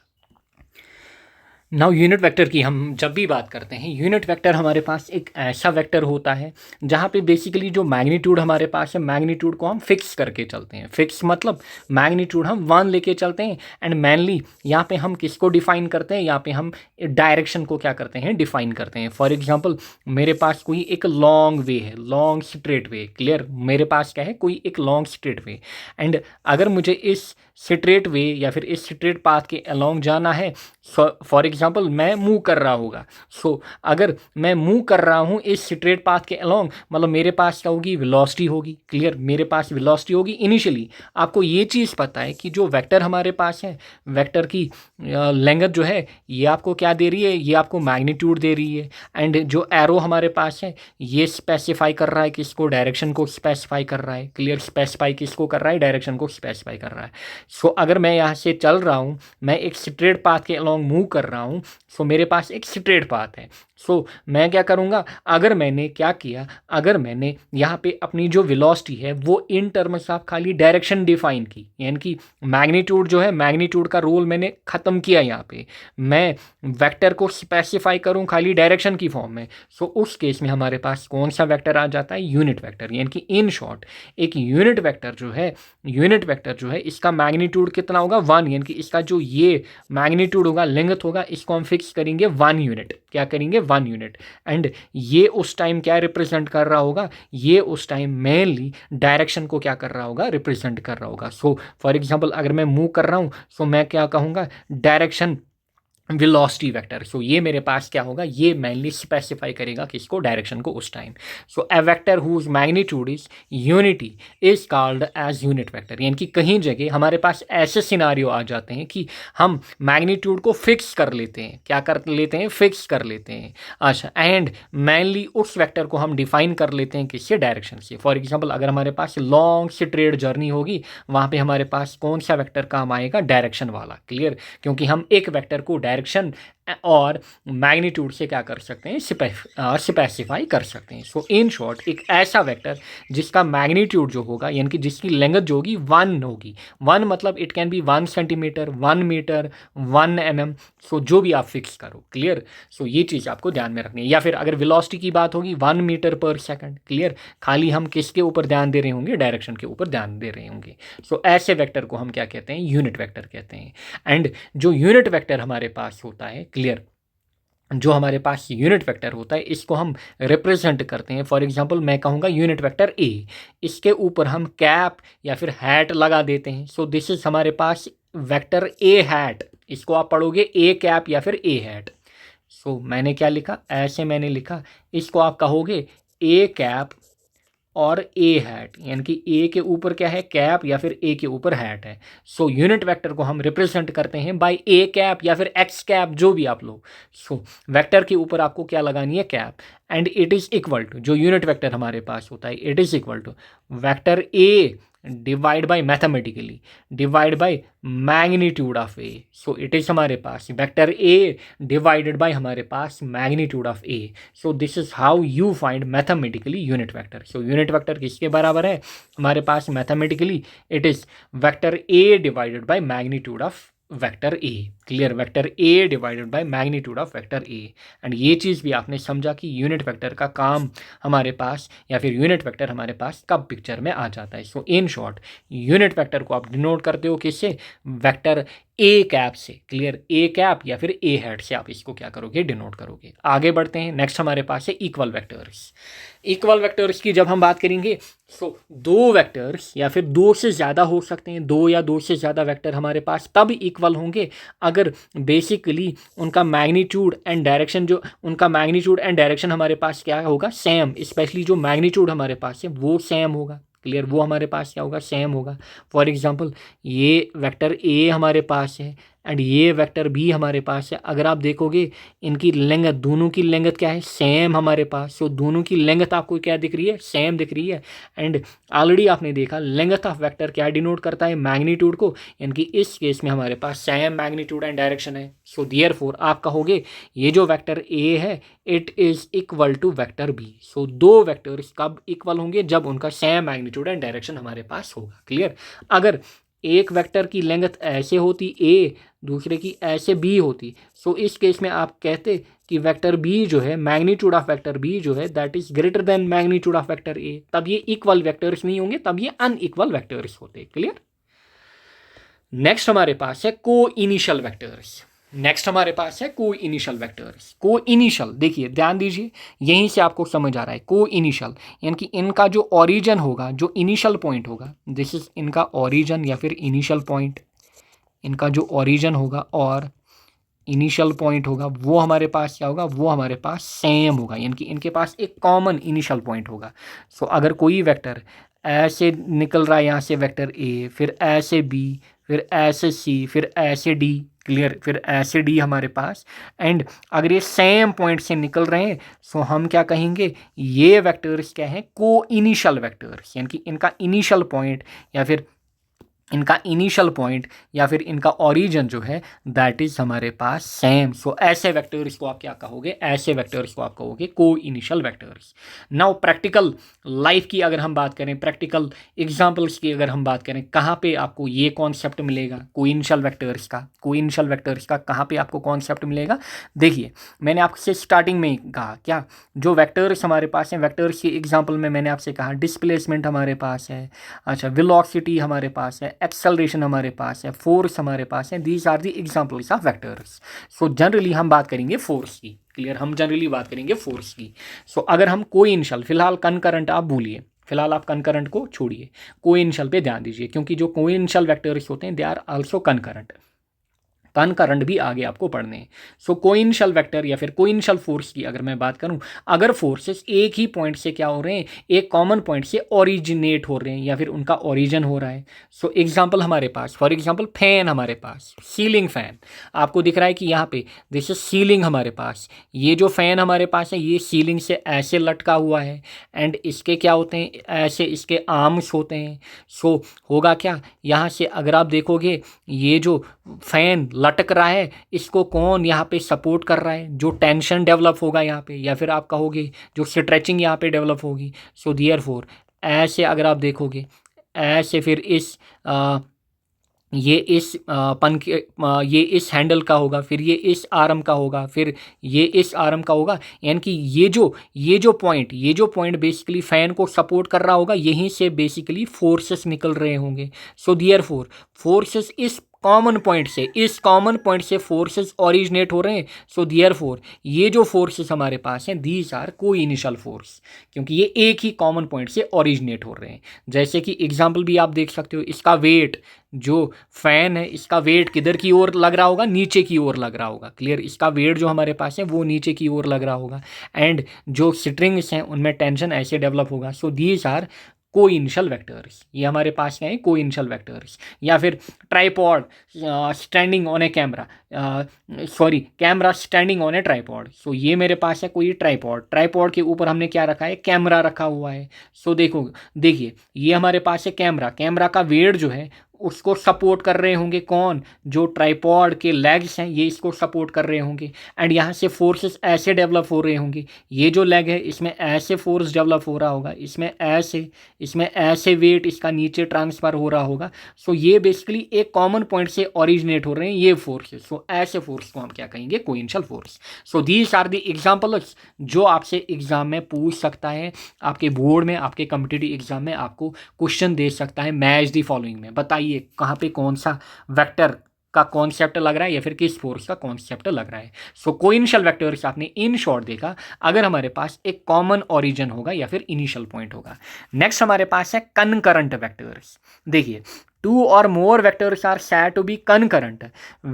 Now unit vector की हम जब भी बात करते हैं, यूनिट वेक्टर हमारे पास एक ऐसा वेक्टर होता है जहाँ पे बेसिकली जो मैग्नीट्यूड हमारे पास है, मैग्नीट्यूड को हम फिक्स करके चलते हैं। फिक्स मतलब मैग्नीट्यूड हम 1 लेके चलते हैं, एंड मेनली यहाँ पे हम किसको डिफाइन करते हैं, यहाँ पे हम डायरेक्शन को क्या करते हैं, डिफाइन करते हैं। फॉर एग्जाम्पल मेरे पास कोई एक लॉन्ग वे है, लॉन्ग स्ट्रेट वे, क्लियर, मेरे पास क्या है, कोई एक लॉन्ग स्ट्रेट वे, एंड अगर मुझे इस स्ट्रेट वे या फिर इस स्ट्रेट पाथ के अलोंग जाना है, फॉर एग्जांपल मैं मूव कर रहा होगा। सो अगर मैं मूव कर रहा हूँ इस स्ट्रेट पाथ के अलोंग, मतलब मेरे पास क्या होगी, वेलोसिटी होगी, क्लियर, मेरे पास वेलोसिटी होगी इनिशियली। आपको ये चीज़ पता है कि जो वेक्टर हमारे पास है, वेक्टर की लेंथ जो है, ये आपको क्या दे रही है, ये आपको मैग्नीट्यूड दे रही है, एंड जो एरो हमारे पास है ये स्पेसिफाई कर रहा है किसको, डायरेक्शन को स्पेसिफाई कर रहा है, क्लियर, स्पेसिफाई किसको कर रहा है, डायरेक्शन को स्पेसिफाई कर रहा है। सो अगर मैं यहाँ से चल रहा हूँ, मैं एक स्ट्रेट पाथ के अलोंग मूव कर रहा हूँ, सो मेरे पास एक स्ट्रेट पाथ है। सो मैं क्या करूँगा, अगर मैंने क्या किया, अगर मैंने यहाँ पे अपनी जो वेलोसिटी है वो इन टर्म्स ऑफ खाली डायरेक्शन डिफाइन की, यानी कि मैग्नीट्यूड जो है, मैग्नीट्यूड का रोल मैंने ख़त्म किया, यहाँ पे मैं वेक्टर को स्पेसिफाई करूँ खाली डायरेक्शन की फॉर्म में, सो उस केस में हमारे पास कौन सा वेक्टर आ जाता है, यूनिट वेक्टर। यानी कि इन शॉर्ट एक यूनिट वेक्टर जो है इसका मैग्नीट्यूड कितना होगा, 1, यानी कि इसका जो ये मैग्नीट्यूड होगा, लेंथ होगा, इसको हम फिक्स करेंगे 1 यूनिट। क्या करेंगे, 1 यूनिट। एंड ये उस टाइम क्या रिप्रेजेंट कर रहा होगा, ये उस टाइम मेनली डायरेक्शन को क्या कर रहा होगा, रिप्रेजेंट कर रहा होगा। सो फॉर एग्जांपल अगर मैं मूव कर रहा हूँ, सो मैं क्या कहूँगा, डायरेक्शन वेलोसिटी वेक्टर। सो ये मेरे पास क्या होगा, ये मेनली स्पेसिफाई करेगा किसको, डायरेक्शन को उस time. So a vector whose magnitude is unity is called as unit vector. यानी कि कहीं जगह हमारे पास ऐसे सिनारियो आ जाते हैं कि हम मैग्नीट्यूड को फिक्स कर लेते हैं, क्या कर लेते हैं, फिक्स कर लेते हैं। अच्छा, एंड मेनली उस वेक्टर को हम डिफाइन कर लेते हैं किससे, डायरेक्शन से। फॉर एग्जाम्पल अगर हमारे पास लॉन्ग स्ट्रेट जर्नी होगी, वहाँ पर हमारे पास कौन सा वेक्टर काम आएगा, डायरेक्शन वाला, क्लियर, क्योंकि हम एक वेक्टर को डायरेक्शन और मैग्नीट्यूड से क्या कर सकते हैं, स्पेसिफाई कर सकते हैं। सो इन शॉर्ट एक ऐसा वेक्टर जिसका मैग्नीट्यूड जो होगा, यानी कि जिसकी लेंथ जो होगी 1 होगी, 1 मतलब it can be 1 centimetre, 1 metre, 1 mm, so जो भी आप फिक्स करो, क्लियर। सो ये चीज़ आपको ध्यान में रखनी है। या फिर अगर वेलोसिटी की बात होगी 1 मीटर पर सेकंड, क्लियर, खाली हम किसके ऊपर ध्यान दे रहे होंगे, डायरेक्शन के ऊपर ध्यान दे रहे होंगे। सो ऐसे वेक्टर को हम क्या कहते हैं, यूनिट वेक्टर कहते हैं। एंड जो यूनिट वेक्टर हमारे पास होता है, क्लियर, जो हमारे पास यूनिट वेक्टर होता है इसको हम रिप्रेजेंट करते हैं। फॉर एग्जांपल मैं कहूँगा यूनिट वेक्टर ए, इसके ऊपर हम कैप या फिर हैट लगा देते हैं। सो दिस इज हमारे पास वेक्टर ए हैट, इसको आप पढ़ोगे ए कैप या फिर ए हैट। सो मैंने क्या लिखा, ऐसे मैंने लिखा, इसको आप कहोगे ए कैप और ए हैट, यानी कि ए के ऊपर क्या है, कैप, या फिर ए के ऊपर हैट है। सो यूनिट वेक्टर को हम रिप्रेजेंट करते हैं बाय ए कैप या फिर एक्स कैप, जो भी आप लो। सो वेक्टर के ऊपर आपको क्या लगानी है, cap, and it is equal to, जो यूनिट वेक्टर हमारे पास होता है, it is equal to vector A divide by mathematically divide by magnitude of A. So it is हमारे पास वेक्टर ए डिवाइडेड बाय हमारे पास magnitude of A. So this is how you find mathematically unit vector. So unit vector किसके बराबर है हमारे पास mathematically? It is vector A divided by magnitude of vector A. Clear? Vector A divided by magnitude of vector A. And ये चीज़ भी आपने समझा कि यूनिट वेक्टर का काम हमारे पास या फिर यूनिट वेक्टर हमारे पास कब पिक्चर में आ जाता है। सो इन शॉर्ट यूनिट वेक्टर को आप डिनोट करते हो किससे? वेक्टर ए कैप से। क्लियर? ए कैप या फिर ए हेड से आप इसको क्या करोगे? डिनोट करोगे। आगे बढ़ते हैं। नेक्स्ट हमारे पास है इक्वल वेक्टर्स। इक्वल वेक्टर्स की जब हम बात करेंगे सो दो वेक्टर्स या फिर दो से ज़्यादा हो सकते हैं, दो या दो से ज़्यादा वेक्टर हमारे पास तब इक्वल होंगे अगर बेसिकली उनका मैग्नीट्यूड एंड डायरेक्शन हमारे पास क्या होगा? सेम। स्पेशली जो मैग्नीट्यूड हमारे पास है वो सेम होगा। क्लियर? वो हमारे पास क्या होगा? सेम होगा। फॉर एग्जांपल ये वेक्टर ए हमारे पास है एंड ये वेक्टर बी हमारे पास है। अगर आप देखोगे इनकी लेंथ, दोनों की लेंथ क्या है? सेम हमारे पास। सो दोनों की लेंथ आपको क्या दिख रही है? सेम दिख रही है। एंड ऑलरेडी आपने देखा लेंथ ऑफ वेक्टर क्या डिनोट करता है? मैग्नीट्यूड को। यानी कि इस केस में हमारे पास सेम मैग्नीट्यूड एंड डायरेक्शन है। सो देयरफॉर आप कहोगे ये जो वेक्टर ए है it is equal to vector B. So दो वेक्टर्स कब इक्वल होंगे? जब उनका सेम मैग्नीट्यूड एंड डायरेक्शन हमारे पास होगा। क्लियर? अगर एक वेक्टर की लेंथ ऐसे होती ए, दूसरे की ऐसे बी होती, सो इस केस में आप कहते कि वेक्टर बी जो है, मैग्नीट्यूड ऑफ वेक्टर बी जो है that is greater than magnitude of vector ए। तब ये इक्वल वेक्टर्स नहीं होंगे, तब ये अनइक्वल वेक्टर्स होते। क्लियर? नेक्स्ट हमारे पास है को इनिशियल वेक्टर्स। को इनिशियल देखिए ध्यान दीजिए, यहीं से आपको समझ आ रहा है को इनिशियल यानी कि इनका जो ओरिजिन होगा, जो इनिशियल पॉइंट होगा, दिस इज इनका ओरिजिन या फिर इनिशियल पॉइंट। इनका जो ओरिजिन होगा और इनिशियल पॉइंट होगा वो हमारे पास क्या होगा? वो हमारे पास सेम होगा। यानी कि इनके पास एक कॉमन इनिशियल पॉइंट होगा। सो अगर कोई वेक्टर ऐसे निकल रहा है यहाँ से वेक्टर ए, फिर ऐसे बी, फिर ऐसे सी, फिर ऐसे डी, क्लियर, फिर ऐसे डी हमारे पास, एंड अगर ये सेम पॉइंट से निकल रहे हैं सो हम क्या कहेंगे? ये वेक्टर्स क्या हैं? को इनिशियल वेक्टर्स। यानी कि इनका इनिशियल पॉइंट या फिर इनका ओरिजिन जो है दैट इज हमारे पास सेम। सो ऐसे वेक्टर्स को आप क्या कहोगे? ऐसे वेक्टर्स को आप कहोगे को initial vectors. Now practical life की अगर हम बात करें, प्रैक्टिकल एग्जांपल्स की अगर हम बात करें, कहाँ पे आपको ये कॉन्सेप्ट मिलेगा को इनिशियल वेक्टर्स का कहाँ पे आपको कॉन्सेप्ट मिलेगा? देखिए मैंने आपसे स्टार्टिंग में ही कहा क्या, जो वेक्टर्स हमारे पास हैं, वेक्टर्स की एग्जाम्पल में मैंने आपसे कहा डिस्प्लेसमेंट हमारे पास है, अच्छा वेलोसिटी हमारे पास है, एक्सेलरेशन हमारे पास है, फोर्स हमारे पास है। These are the examples of vectors. So generally हम बात करेंगे फोर्स की। क्लियर? हम जनरली बात करेंगे फोर्स की। सो अगर हम कोइनिशियल, फिलहाल कनकरंट आप भूलिए, फिलहाल आप कनकरंट को छोड़िए, कोइनिशियल पे ध्यान दीजिए, क्योंकि जो कोइनिशियल वेक्टर्स होते हैं दे आर आल्सो कनकरंट भी आगे आपको पढ़ने हैं। सो कोइनिशियल वेक्टर या फिर कोइनिशियल फोर्स की अगर मैं बात करूं, अगर फोर्सेस एक ही पॉइंट से क्या हो रहे हैं? एक कॉमन पॉइंट से ओरिजिनेट हो रहे हैं या फिर उनका ओरिजिन हो रहा है। सो एग्जांपल हमारे पास, फॉर एग्जांपल फैन हमारे पास, सीलिंग फैन आपको दिख रहा है कि यहाँ पे दिस इज सीलिंग हमारे पास। ये जो फैन हमारे पास है ये सीलिंग से ऐसे लटका हुआ है एंड इसके क्या होते हैं? ऐसे इसके आर्म्स होते हैं। सो होगा क्या, यहाँ से अगर आप देखोगे ये जो फैन लटक रहा है इसको कौन यहाँ पे सपोर्ट कर रहा है? जो टेंशन डेवलप होगा यहाँ पे, या फिर आप कहोगे जो स्ट्रेचिंग यहाँ पे डेवलप होगी। सो देयरफॉर ऐसे अगर आप देखोगे ऐसे, फिर ये इस हैंडल का होगा, फिर ये इस आर्म का होगा, फिर ये इस आर्म का होगा। यानी कि ये जो पॉइंट बेसिकली फैन को सपोर्ट कर रहा होगा, यहीं से बेसिकली फोर्सेस निकल रहे होंगे। सो देयरफॉर फोर्सेस इस कॉमन पॉइंट से फोर्सेस ओरिजिनेट हो रहे हैं। सो देयरफॉर ये जो फोर्सेस हमारे पास हैं दीज आर को इनिशियल फोर्स, क्योंकि ये एक ही कॉमन पॉइंट से ओरिजिनेट हो रहे हैं। जैसे कि एग्जांपल भी आप देख सकते हो, इसका वेट, जो फैन है इसका वेट किधर की ओर लग रहा होगा? नीचे की ओर लग रहा होगा। क्लियर? इसका वेट जो हमारे पास है वो नीचे की ओर लग रहा होगा एंड जो स्ट्रिंग्स हैं उनमें टेंशन ऐसे डेवलप होगा। सो दीज आर को इनिशियल वेक्टर्स, ये हमारे पास क्या है, को इनिशियल वेक्टर्स। या फिर tripod standing on a camera, sorry camera standing on a tripod. So ये मेरे पास है कोई ट्राइपॉड, ट्राइपॉड के ऊपर हमने क्या रखा है, कैमरा रखा हुआ है। सो देखिए ये हमारे पास है कैमरा, कैमरा का वेट जो है उसको सपोर्ट कर रहे होंगे कौन, जो ट्राइपॉड के लेग्स हैं ये इसको सपोर्ट कर रहे होंगे। एंड यहाँ से फोर्सेस ऐसे डेवलप हो रहे होंगे, ये जो लेग है इसमें ऐसे फोर्स डेवलप हो रहा होगा, इसमें ऐसे वेट इसका नीचे ट्रांसफ़र हो रहा होगा। सो ये बेसिकली एक कॉमन पॉइंट से ओरिजिनेट हो रहे हैं ये फोर्सेस। सो ऐसे फोर्स को हम क्या कहेंगे, coinitial force. So these are the examples जो आपसे एग्जाम में पूछ सकता है, आपके बोर्ड में, आपके कॉम्पिटिटिव एग्जाम में आपको क्वेश्चन दे सकता है मैच दी फॉलोइंग में। बताइए कहाँ पे कौन सा वेक्टर का कॉन्सेप्ट लग रहा है या फिर किस फोर्स का कॉन्सेप्ट लग रहा है। सो कोइनिशियल वेक्टर्स आपने इन शॉर्ट देखा अगर हमारे पास एक कॉमन ओरिजिन होगा या फिर इनिशियल पॉइंट होगा। नेक्स्ट हमारे पास है कनकरंट वेक्टर्स। देखिए two or more vectors are said to be concurrent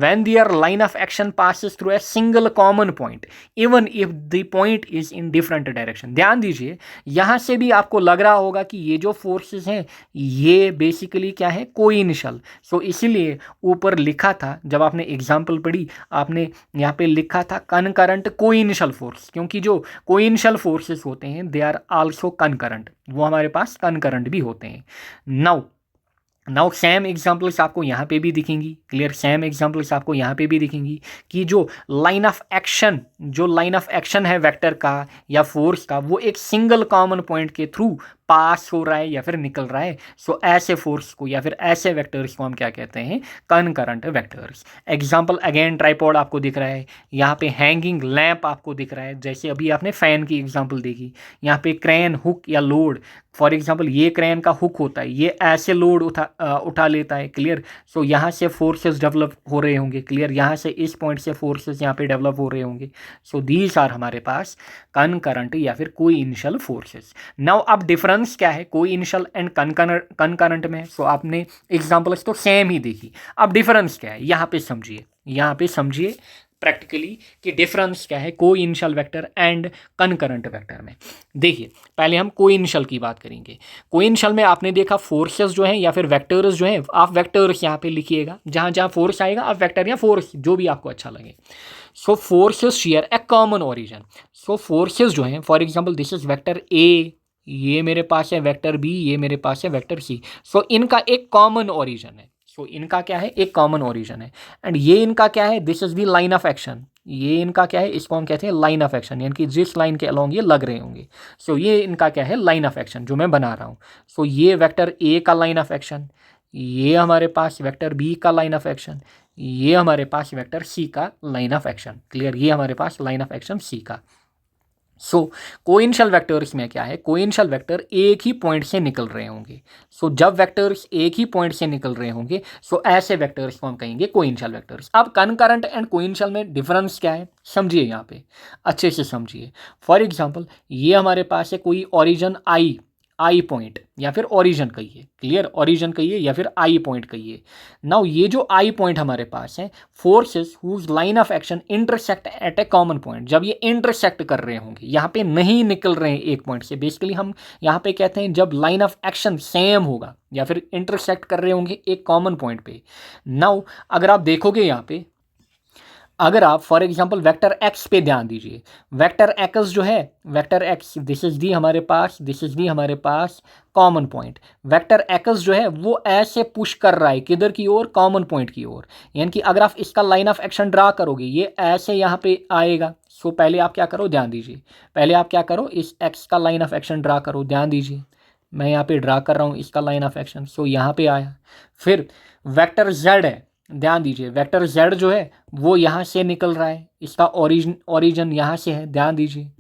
when their line of action passes through a single common point even if the point is in different direction। ध्यान दीजिए यहाँ से भी आपको लग रहा होगा कि ये जो फोर्सेस हैं ये बेसिकली क्या है, कोइनिशियल। सो इसीलिए ऊपर लिखा था, जब आपने एग्जाम्पल पढ़ी आपने यहाँ पे लिखा था कनकरंट कोइनिशियल फोर्स, क्योंकि जो कोइनिशियल फोर्सेस होते हैं दे आर आल्सो कनकरंट, वो हमारे पास कनकरंट भी होते हैं। नाउ सेम एग्जाम्पल्स आपको यहाँ पे भी दिखेंगी, क्लियर, सेम एग्जाम्पल्स आपको यहाँ पे भी दिखेंगी कि जो लाइन ऑफ एक्शन है वेक्टर का या फोर्स का वो एक सिंगल कॉमन पॉइंट के थ्रू पास हो रहा है या फिर निकल रहा है। सो ऐसे फोर्स को या फिर ऐसे वेक्टर्स को हम क्या कहते हैं, concurrent vectors. Example again tripod आपको दिख रहा है, यहाँ पे हैंगिंग लैंप आपको दिख रहा है, जैसे अभी आपने फैन की एग्जाम्पल देखी। यहाँ पे क्रेन, हुक या लोड, फॉर एग्जाम्पल ये क्रेन का हुक होता है, ये ऐसे लोड उठा लेता है, क्लियर। सो यहाँ से फोर्सेस डेवलप हो रहे होंगे, क्लियर, यहाँ से इस पॉइंट से फोर्सेस यहाँ पे डेवलप हो रहे होंगे। सो दीज आर हमारे पास कनकरंट या फिर कोइनिशियल फोर्सेस। नाउ अब डिफरेंस क्या है कोइनिशियल एंड कनकरंट में। सो आपने एग्जाम्पल्स तो सेम ही देखी, अब डिफरेंस क्या है यहाँ पे समझिए प्रैक्टिकली कि डिफरेंस क्या है कोइनिशियल वेक्टर एंड कनकरंट वेक्टर में। देखिए पहले हम कोइनिशियल की बात करेंगे। कोइनिशियल में आपने देखा फोर्सेस जो हैं या फिर वेक्टर्स जो हैं, आप वेक्टर्स यहाँ पे लिखिएगा, जहाँ जहाँ फोर्स आएगा आप वेक्टर या फोर्स जो भी आपको अच्छा लगे। सो फोर्सेस शेयर ए कॉमन ओरिजिन। सो फोर्सेस जो हैं, for example this is vector ए, ये मेरे पास है वेक्टर बी, ये मेरे पास है वेक्टर सी। सो इनका एक कॉमन ओरिजिन है, सो इनका क्या है, एक कॉमन ओरिजिन है। एंड ये इनका क्या है, this is the line of action, ये इनका क्या है, इसको हम कहते हैं लाइन ऑफ एक्शन, यानी कि जिस लाइन के अलोंग ये लग रहे होंगे। सो ये इनका क्या है, लाइन ऑफ एक्शन जो मैं बना रहा हूँ। सो ये वेक्टर ए का लाइन ऑफ एक्शन, ये हमारे पास वेक्टर बी का लाइन ऑफ एक्शन, ये हमारे पास वेक्टर सी का लाइन ऑफ एक्शन, क्लियर, ये हमारे पास लाइन ऑफ एक्शन सी का। सो कोइनिशियल वेक्टर्स में क्या है, कोइनिशियल वेक्टर एक ही पॉइंट से निकल रहे होंगे। सो जब वेक्टर्स एक ही पॉइंट से निकल रहे होंगे सो ऐसे वेक्टर्स को हम कहेंगे कोइनिशियल वेक्टर्स। अब कनकरंट एंड कोइनिशियल में डिफरेंस क्या है समझिए, यहाँ पे अच्छे से समझिए। फॉर एग्जांपल ये हमारे पास है कोई ओरिजिन आई पॉइंट या फिर ओरिजिन कहिए, क्लियर, ओरिजिन कहिए या फिर आई पॉइंट कहिए। नाउ ये जो आई पॉइंट हमारे पास है, forces whose line of action intersect at a common point, जब ये इंटरसेक्ट कर रहे होंगे, यहाँ पे नहीं निकल रहे हैं एक पॉइंट से, बेसिकली हम यहाँ पे कहते हैं जब लाइन ऑफ एक्शन सेम होगा या फिर इंटरसेक्ट कर रहे होंगे एक कॉमन पॉइंट पे। नाउ अगर आप देखोगे यहाँ पे, अगर आप फॉर एग्जांपल वेक्टर एक्स पे ध्यान दीजिए, वेक्टर एक्स जो है, vector x this is the हमारे पास कॉमन पॉइंट, वेक्टर एक्स जो है वो ऐसे पुश कर रहा है किधर की ओर, कॉमन पॉइंट की ओर। यानी कि अगर आप इसका लाइन ऑफ एक्शन ड्रा करोगे ये ऐसे यहाँ पे आएगा। सो पहले आप क्या करो, ध्यान दीजिए, पहले आप क्या करो, इस एक्स का लाइन ऑफ एक्शन ड्रा करो, ध्यान दीजिए मैं यहाँ पे ड्रा कर रहा हूँ इसका लाइन ऑफ एक्शन। सो यहाँ पे आया। फिर वेक्टर जेड है, ध्यान दीजिए, वेक्टर जेड जो है वो यहाँ से निकल रहा है, इसका ओरिजिन यहाँ से है, ध्यान दीजिए,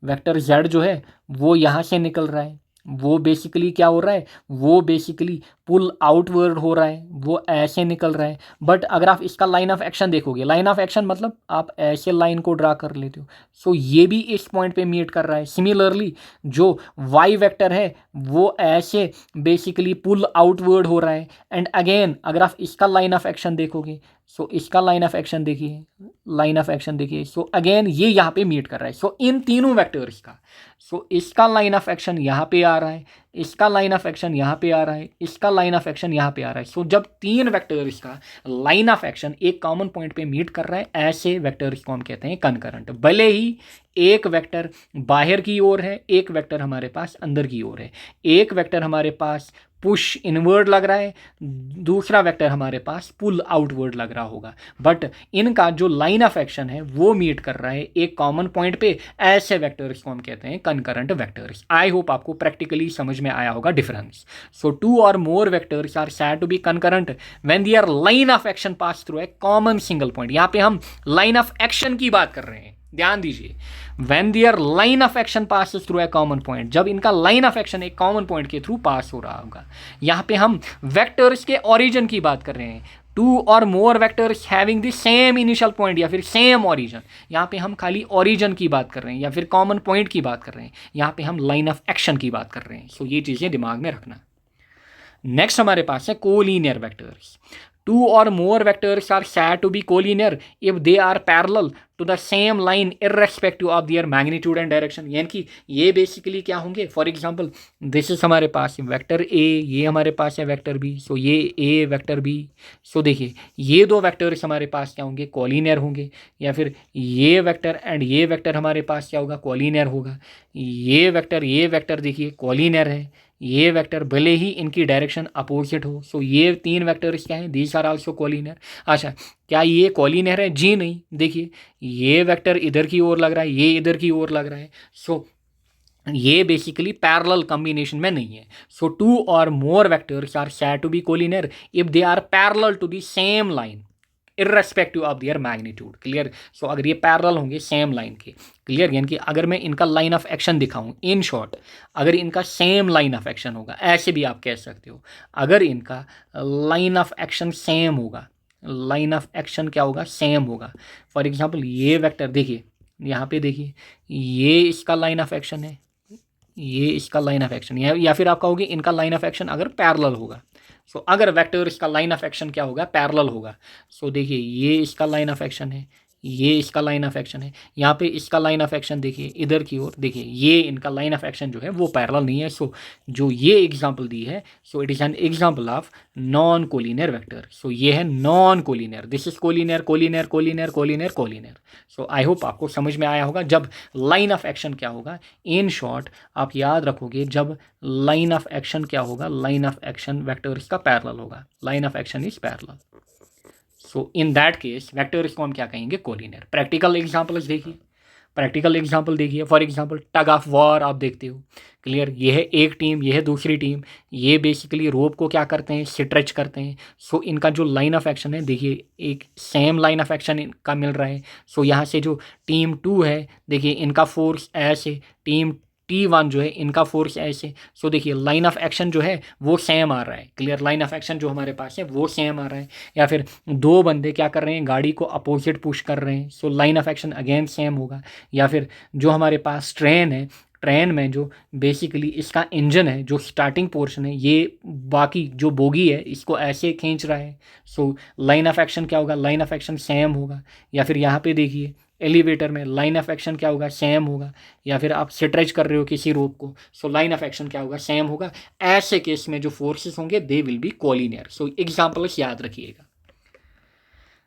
वेक्टर जेड जो है वो यहाँ से निकल रहा है, वो बेसिकली क्या हो रहा है, वो बेसिकली पुल आउटवर्ड हो रहा है, वो ऐसे निकल रहा है। बट अगर आप इसका लाइन ऑफ एक्शन देखोगे, लाइन ऑफ एक्शन मतलब आप ऐसे लाइन को ड्रा कर लेते हो, सो ये भी इस पॉइंट पे मीट कर रहा है। सिमिलरली जो वाई वेक्टर है वो ऐसे बेसिकली पुल आउटवर्ड हो रहा है। एंड अगेन अगर आप इसका लाइन ऑफ एक्शन देखोगे सो इसका लाइन ऑफ एक्शन देखिए, लाइन ऑफ एक्शन देखिए। सो अगेन ये यहाँ पे मीट कर रहा है। सो इन तीनों वेक्टर्स का, सो इसका लाइन ऑफ एक्शन यहाँ पे आ रहा है, इसका लाइन ऑफ एक्शन यहाँ पे आ रहा है, इसका लाइन ऑफ एक्शन यहाँ पे आ रहा है। सो जब तीन वेक्टर्स का लाइन ऑफ एक्शन एक कॉमन पॉइंट पे मीट कर रहा है, ऐसे वेक्टर्स को हम कहते हैं कनकरेंट। भले ही एक वेक्टर बाहर की ओर है, एक वेक्टर हमारे पास अंदर की ओर है, एक वेक्टर हमारे पास पुश इनवर्ड लग रहा है, दूसरा वेक्टर हमारे पास पुल आउटवर्ड लग रहा होगा, बट इनका जो लाइन ऑफ एक्शन है वो मीट कर रहा है एक कॉमन पॉइंट पे। ऐसे वेक्टर्स को हम कहते हैं कनकरेंट वेक्टर्स। आई होप आपको प्रैक्टिकली समझ में आया होगा difference. So two or more vectors are said to be concurrent when their line of action pass through a common single point. यहाँ पे हम लाइन ऑफ एक्शन की बात कर रहे हैं, ध्यान दीजिए। When their line of action passes through a common point, जब इनका लाइन ऑफ एक्शन एक कॉमन पॉइंट के थ्रू पास हो रहा होगा। यहाँ पे हम वेक्टर्स के ओरिजिन की बात कर रहे हैं। Two or more vectors having the same initial point या फिर सेम ओरिजिन, यहाँ पे हम खाली ओरिजिन की बात कर रहे हैं या फिर कॉमन पॉइंट की बात कर रहे हैं। यहाँ पे हम लाइन ऑफ एक्शन की बात कर रहे हैं। सो ये चीज़ें दिमाग में रखना। नेक्स्ट हमारे पास है collinear vectors. Two or more vectors are said to be collinear if they are parallel to the same line irrespective of their magnitude and direction। यानी कि ये बेसिकली क्या होंगे, फॉर एग्जांपल दिस इज हमारे पास वेक्टर ए, ये हमारे पास है वेक्टर बी। सो ये ए वेक्टर बी। सो देखिए ये दो वेक्टर्स हमारे पास क्या होंगे, कॉलिनियर होंगे। या फिर ये वेक्टर एंड ये वेक्टर हमारे पास क्या होगा, कॉलिनियर होगा। ये वेक्टर देखिए कॉलिनियर है। ये वेक्टर भले ही इनकी डायरेक्शन अपोजिट हो। सो ये तीन वेक्टर्स क्या हैं, दीज आर आल्सो कॉलिनियर। अच्छा क्या ये कॉलिनियर है, जी नहीं। देखिए ये वेक्टर इधर की ओर लग रहा है, ये इधर की ओर लग रहा है। सो ये बेसिकली पैरेलल कॉम्बिनेशन में नहीं है। So two or more vectors are said to be collinear if they are parallel to the same line irrespective of their magnitude. Clear. So अगर ये पैरेलल होंगे सेम लाइन के, क्लियर, यानी कि अगर मैं इनका लाइन ऑफ एक्शन दिखाऊं, इन शॉर्ट अगर इनका सेम लाइन ऑफ एक्शन होगा, ऐसे भी आप कह सकते हो, अगर इनका लाइन ऑफ एक्शन सेम होगा, लाइन ऑफ एक्शन क्या होगा, सेम होगा। फॉर एग्जांपल ये वेक्टर देखिए, यहाँ पे देखिए ये इसका लाइन ऑफ एक्शन है, ये इसका लाइन ऑफ एक्शन, या फिर आप कहोगे इनका लाइन ऑफ एक्शन अगर पैरेलल होगा। सो अगर वेक्टर इसका लाइन ऑफ एक्शन क्या होगा, पैरेलल होगा। सो देखिए ये इसका लाइन ऑफ एक्शन है, ये इसका लाइन ऑफ एक्शन है, यहाँ पे इसका लाइन ऑफ एक्शन देखिए इधर की ओर, देखिए ये इनका लाइन ऑफ एक्शन जो है वो पैरेलल नहीं है। सो जो ये एग्जांपल दी है, so it is an example of non collinear vector. So ये है non collinear, this is collinear collinear collinear collinear collinear. So I hope आपको समझ में आया होगा जब लाइन ऑफ एक्शन क्या होगा। इन शॉर्ट आप याद रखोगे जब लाइन ऑफ एक्शन क्या होगा, लाइन ऑफ एक्शन वेक्टर इसका पैरेलल होगा, line of action is parallel. So in that case vectors को हम क्या कहेंगे, कोलिनियर। प्रैक्टिकल एग्जांपल्स देखिए, प्रैक्टिकल एग्जांपल देखिए। For example tug of war आप देखते हो, क्लियर, ये है एक टीम, ये है दूसरी टीम, ये बेसिकली रोप को क्या करते हैं, स्ट्रेच करते हैं। सो इनका जो लाइन ऑफ एक्शन है देखिए एक सेम लाइन ऑफ एक्शन इनका मिल रहा है। सो यहाँ से जो टीम 2 है देखिए इनका फोर्स ऐसे, टीम T1 जो है इनका फोर्स ऐसे। सो देखिए लाइन ऑफ एक्शन जो है वो सेम आ रहा है, क्लियर, लाइन ऑफ एक्शन जो हमारे पास है वो सेम आ रहा है। या फिर दो बंदे क्या कर रहे हैं, गाड़ी को अपोजिट पुश कर रहे हैं। So line of action again same होगा। या फिर जो हमारे पास ट्रेन है, ट्रेन में जो बेसिकली इसका इंजन है, जो स्टार्टिंग पोर्शन है, ये बाकी जो बोगी है इसको ऐसे खींच रहा है। सो लाइन ऑफ एक्शन क्या होगा, लाइन ऑफ एक्शन सेम होगा। या फिर यहाँ पे देखिए एलिवेटर में लाइन ऑफ एक्शन क्या होगा, सेम होगा। या फिर आप स्ट्रेच कर रहे हो किसी रोप को, सो लाइन ऑफ एक्शन क्या होगा, सेम होगा। ऐसे केस में जो फोर्सेस होंगे they will B collinear. So examples याद रखिएगा।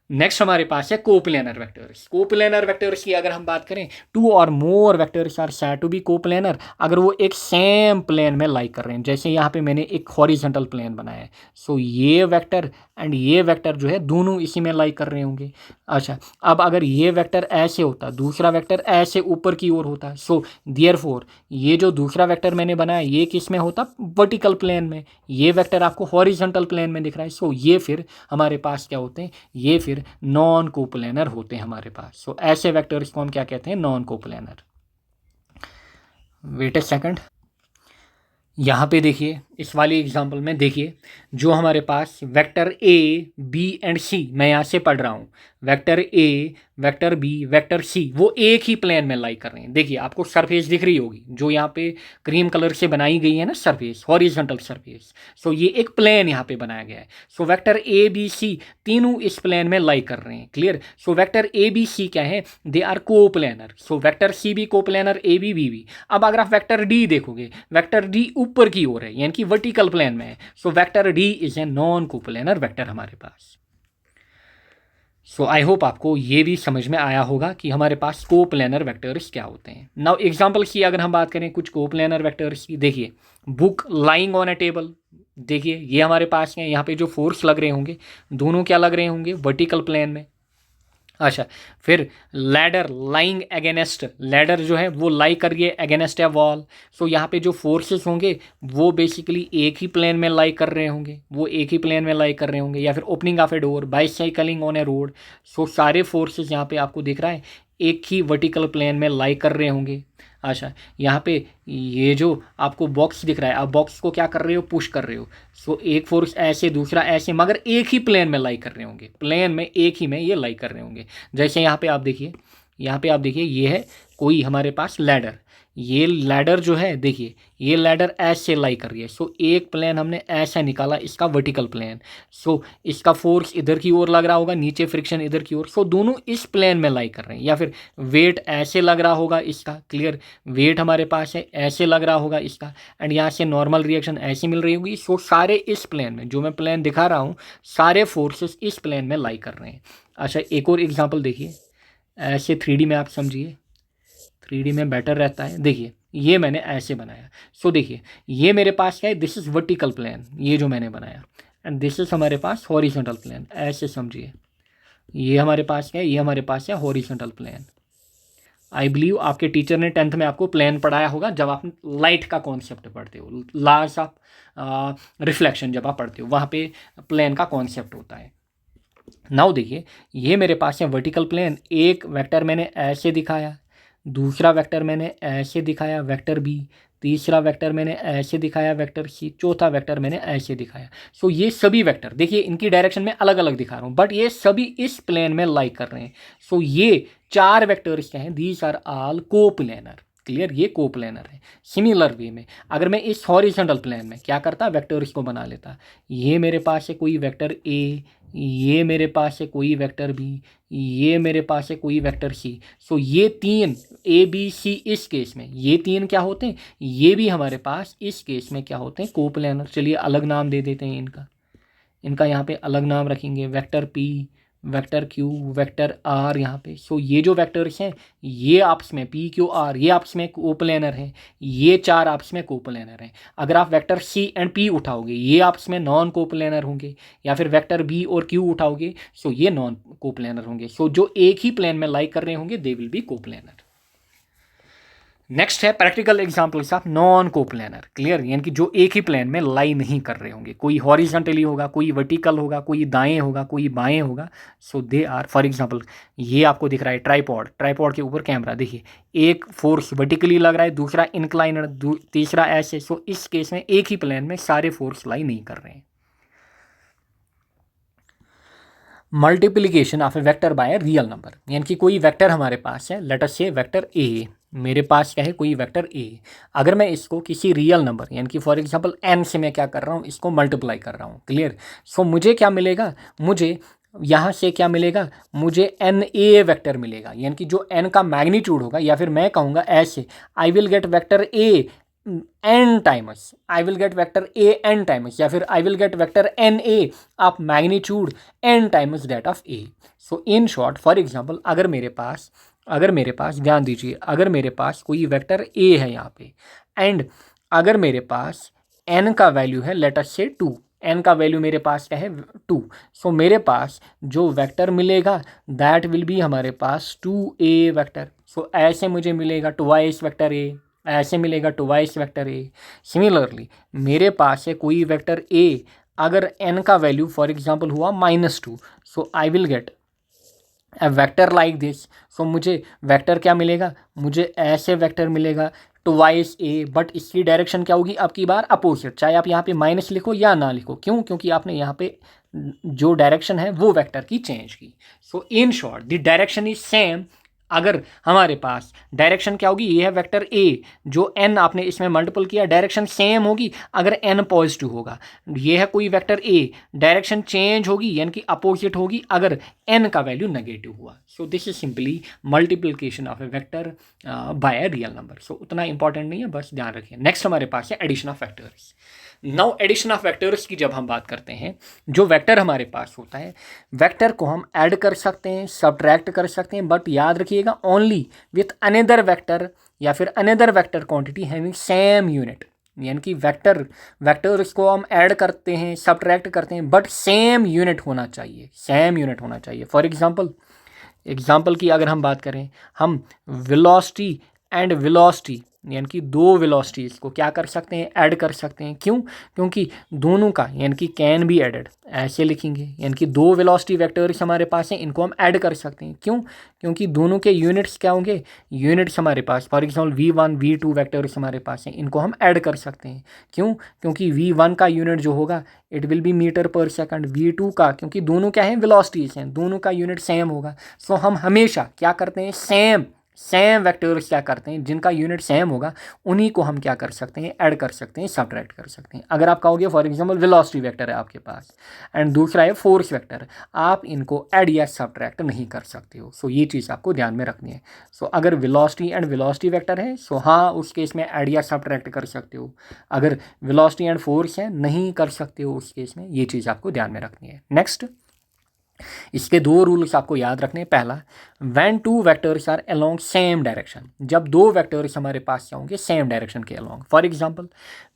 नेक्स्ट हमारे पास है कोप्लेनर वेक्टर्स। कोप्लेनर वेक्टर्स की अगर हम बात करें, two or more vectors are said to be coplanar अगर वो एक सेम प्लेन में लाई कर रहे हैं। जैसे यहाँ पे मैंने एक हॉरिजॉन्टल प्लेन बनाया है। सो ये वेक्टर एंड ये वेक्टर जो है दोनों इसी में लाई कर रहे होंगे। अच्छा अब अगर ये वेक्टर ऐसे होता, दूसरा वेक्टर ऐसे ऊपर की ओर होता, सो देयरफॉर ये जो दूसरा वेक्टर मैंने बनाया ये किस में होता, वर्टिकल प्लेन में। ये वेक्टर आपको हॉरिजॉन्टल प्लेन में दिख रहा है। सो ये फिर हमारे पास क्या होते हैं, ये फिर नॉन कोप्लेनर होते हैं हमारे पास। सो ऐसे वेक्टर्स को हम क्या कहते हैं, non coplanar. Wait a second, यहाँ पे देखिए इस वाली एग्जांपल में देखिए, जो हमारे पास vector A B and C, मैं यहाँ से पढ़ रहा हूँ, vector A vector B vector C, वो एक ही प्लेन में लाई कर रहे हैं। देखिए आपको सरफेस दिख रही होगी जो यहाँ पे क्रीम कलर से बनाई गई है ना, सरफेस, हॉरिजॉन्टल सरफेस। सो ये एक प्लेन यहाँ पे बनाया गया है। सो वेक्टर ए बी सी तीनों इस प्लेन में लाई कर रहे हैं। Clear. So vector A B C क्या है, they are coplanar. So vector C भी coplanar, A B B. अब अगर आप वेक्टर डी देखोगे, वेक्टर डी ऊपर की ओर है यानी कि वर्टिकल प्लेन में है। So vector D is a non coplanar vector हमारे पास। सो आई होप आपको ये भी समझ में आया होगा कि हमारे पास कोप्लेनर वेक्टर्स क्या होते हैं। नाउ एग्जांपल्स की अगर हम बात करें कुछ कोप्लेनर वेक्टर्स की, देखिए book lying on a table. देखिए ये हमारे पास है, यहाँ पे जो फोर्स लग रहे होंगे दोनों क्या लग रहे होंगे, वर्टिकल प्लेन में। अच्छा, फिर लैडर लाइंग अगेंस्ट, लैडर जो है वो लाई कर रही है अगेंस्ट ए वॉल। सो यहाँ पे जो फोर्सेस होंगे वो बेसिकली एक ही प्लेन में लाई कर रहे होंगे, वो एक ही प्लेन में लाई कर रहे होंगे। या फिर opening of a door, bicycling on a road. So सारे फोर्सेस यहाँ पे आपको दिख रहा है एक ही वर्टिकल प्लेन में लाई कर रहे होंगे। अच्छा, यहाँ पे ये जो आपको बॉक्स दिख रहा है, आप बॉक्स को क्या कर रहे हो, पुश कर रहे हो। सो एक फोर्स ऐसे, दूसरा ऐसे, मगर एक ही प्लेन में लाई कर रहे होंगे, प्लेन में एक ही में ये लाई कर रहे होंगे। जैसे यहाँ पे आप देखिए, यहाँ पे आप देखिए ये है कोई हमारे पास लैडर। ये लैडर जो है देखिए, ये लैडर ऐसे लाई कर रही है। सो एक प्लेन हमने ऐसा निकाला, इसका वर्टिकल प्लेन। सो इसका फोर्स इधर की ओर लग रहा होगा, नीचे फ्रिक्शन इधर की ओर। सो दोनों इस प्लेन में लाई कर रहे हैं। या फिर वेट ऐसे लग रहा होगा इसका, क्लियर, वेट हमारे पास है ऐसे लग रहा होगा इसका, एंड यहाँ से नॉर्मल रिएक्शन ऐसी मिल रही होगी। सो सारे इस प्लेन में, जो मैं प्लेन दिखा रहा हूँ, सारे फोर्सेस इस प्लेन में लाई कर रहे हैं। अच्छा, एक और एग्जाम्पल देखिए, ऐसे 3D में आप समझिए, 3D में बेटर रहता है। देखिए ये मैंने ऐसे बनाया। सो देखिए ये मेरे पास क्या है, दिस इज वर्टिकल प्लेन, ये जो मैंने बनाया, एंड दिस इज हमारे पास हॉरिजॉन्टल प्लेन। ऐसे समझिए, ये हमारे पास क्या है, ये हमारे पास है हॉरिजॉन्टल प्लेन। आई बिलीव आपके टीचर ने 10th में आपको प्लेन पढ़ाया होगा जब आप लाइट का कॉन्सेप्ट पढ़ते हो, लॉज ऑफ रिफ्लेक्शन जब आप पढ़ते हो, वहाँ पे प्लेन का कॉन्सेप्ट होता है। नाउ देखिए ये मेरे पास है वर्टिकल प्लेन, एक वेक्टर मैंने ऐसे दिखाया, दूसरा वेक्टर मैंने ऐसे दिखाया वेक्टर बी, तीसरा वेक्टर मैंने ऐसे दिखाया वेक्टर सी, चौथा वेक्टर मैंने ऐसे दिखाया। सो ये सभी वेक्टर देखिए इनकी डायरेक्शन में अलग अलग दिखा रहा हूँ, बट ये सभी इस प्लेन में लाई कर रहे हैं। सो ये 4 वेक्टर्स क्या हैं, these are all coplanar. Clear, ये कोप्लेनर है। सिमिलर वे में अगर मैं इस हॉरिजॉन्टल प्लेन में क्या करता, वेक्टर्स को बना लेता, ये मेरे पास है कोई वेक्टर ए, ये मेरे पास है कोई वेक्टर बी, ये मेरे पास है कोई वेक्टर सी। सो ये 3 ए बी सी इस केस में, ये 3 क्या होते हैं, ये भी हमारे पास इस केस में क्या होते हैं, कोप्लेनर। चलिए अलग नाम दे देते हैं इनका, इनका यहाँ पे अलग नाम रखेंगे, vector P, vector Q, vector R यहाँ पे। सो ये जो वेक्टर्स हैं ये आपस में पी क्यू आर, ये आपस में कोप्लेनर हैं, ये 4 आपस में कोप्लेनर हैं। अगर आप वेक्टर सी एंड पी उठाओगे ये आपस में नॉन कोप्लेनर होंगे, या फिर वेक्टर बी और क्यू उठाओगे सो ये नॉन कोप्लेनर होंगे। सो जो एक ही प्लेन में लाई कर रहे होंगे they will be coplanar. Next है practical examples of non coplanar. Clear, यानी कि जो एक ही प्लेन में लाई नहीं कर रहे होंगे, कोई हॉरिजॉन्टली होगा, कोई वर्टिकल होगा, कोई दाएं होगा, कोई बाएं होगा। सो दे आर, फॉर एग्जांपल ये आपको दिख रहा है ट्राइपॉड, ट्राइपॉड के ऊपर कैमरा, देखिए एक फोर्स वर्टिकली लग रहा है, दूसरा इंक्लाइनड, तीसरा ऐसे। सो इस केस में एक ही प्लेन में सारे फोर्स लाई नहीं कर रहे हैं। Multiplication of a vector by real number, यानी कि कोई वेक्टर हमारे पास है, लेट अस से वेक्टर ए, मेरे पास क्या है कोई वेक्टर ए, अगर मैं इसको किसी रियल नंबर यानी कि फॉर एग्जांपल n से मैं क्या कर रहा हूँ, इसको मल्टीप्लाई कर रहा हूँ। क्लियर। सो मुझे क्या मिलेगा, मुझे यहाँ से क्या मिलेगा, मुझे एन ए वेक्टर मिलेगा, यानी कि जो n का मैग्नीट्यूड होगा, या फिर मैं कहूँगा ऐसे, I will get vector A n times, I will get vector A n times, या फिर I will get vector N A of magnitude n times that of A. So in short, for example अगर मेरे पास ध्यान दीजिए, अगर मेरे पास कोई vector A है यहाँ पे, एंड अगर मेरे पास n का वैल्यू है लेट अस से 2, n का वैल्यू मेरे पास क्या है 2। सो मेरे पास जो वेक्टर मिलेगा दैट विल बी हमारे पास 2a वेक्टर। सो ऐसे मुझे मिलेगा ट्वाइस वेक्टर ए, ऐसे मिलेगा ट्वाइस वेक्टर ए। सिमिलरली मेरे पास है कोई वेक्टर ए, अगर n का वैल्यू फॉर एग्जांपल हुआ -2, so I will get a vector like this. So मुझे वेक्टर क्या मिलेगा, मुझे ऐसे वेक्टर मिलेगा ट्वाइस ए, बट इसकी डायरेक्शन क्या होगी आपकी बार अपोजिट, चाहे आप यहाँ पे माइनस लिखो या ना लिखो। क्यों? क्योंकि आपने यहाँ पे जो डायरेक्शन है वो वेक्टर की चेंज की। So in short the direction is same. अगर हमारे पास डायरेक्शन क्या होगी, ये है वेक्टर ए, जो एन आपने इसमें मल्टीपल किया, डायरेक्शन सेम होगी अगर एन पॉजिटिव होगा। ये है कोई वेक्टर ए, डायरेक्शन चेंज होगी यानी कि अपोजिट होगी अगर एन का वैल्यू नेगेटिव हुआ। So this is simply multiplication of a vector by a real number. So उतना इंपॉर्टेंट नहीं है, बस ध्यान रखिए। नेक्स्ट हमारे पास है addition of vectors. Now addition of vectors की जब हम बात करते हैं, जो वेक्टर हमारे पास होता है, वेक्टर को हम ऐड कर सकते हैं, सब्ट्रैक्ट कर सकते हैं, बट याद रखिएगा ओनली विथ अनदर वेक्टर या फिर another vector quantity having same unit. यानी कि वेक्टर्स को हम ऐड करते हैं, सब्ट्रैक्ट करते हैं, बट सेम यूनिट होना चाहिए, सेम यूनिट होना चाहिए। फॉर एग्जाम्पल की अगर हम बात करें, हम वेलोसिटी एंड वेलोसिटी यानी कि दो वेलोसिटीज़ को क्या कर सकते हैं, ऐड कर सकते हैं। क्यों? क्योंकि दोनों का यानी कि कैन बी एडेड, ऐसे लिखेंगे, यानी कि दो वेलोसिटी वेक्टर्स हमारे पास हैं, इनको हम ऐड कर सकते हैं। क्यों? क्योंकि दोनों के यूनिट्स क्या होंगे, यूनिट्स हमारे पास, for example v1 v2 vectors हमारे पास हैं, इनको हम ऐड कर सकते हैं। क्यों? क्योंकि v1 का यूनिट जो होगा इट विल बी मीटर पर सेकंड, v2 का, क्योंकि दोनों क्या हैं, वेलोसिटीज़ हैं, दोनों का यूनिट सेम होगा। सो हम हमेशा क्या करते हैं, सेम वेक्टर्स क्या करते हैं, जिनका यूनिट सेम होगा उन्हीं को हम क्या कर सकते हैं, ऐड कर सकते हैं, सब्ट्रैक्ट कर सकते हैं। अगर आप कहोगे फॉर एग्जांपल वेलोसिटी वेक्टर है आपके पास एंड दूसरा है फोर्स वेक्टर, आप इनको ऐड या सब्ट्रैक्ट नहीं कर सकते हो। सो ये चीज़ आपको ध्यान में रखनी है। सो अगर वेलोसिटी एंड वेलोसिटी वेक्टर है, सो हाँ उस केस में ऐड या सब्ट्रैक्ट कर सकते हो। अगर वेलोसिटी एंड फोर्स है, नहीं कर सकते हो उस केस में। ये चीज़ आपको ध्यान में रखनी है। नेक्स्ट, इसके दो रूल्स आपको याद रखने हैं। पहला, when two vectors are along same direction, जब दो वेक्टर्स हमारे पास क्या होंगे, सेम डायरेक्शन के अलोंग। फॉर एग्जांपल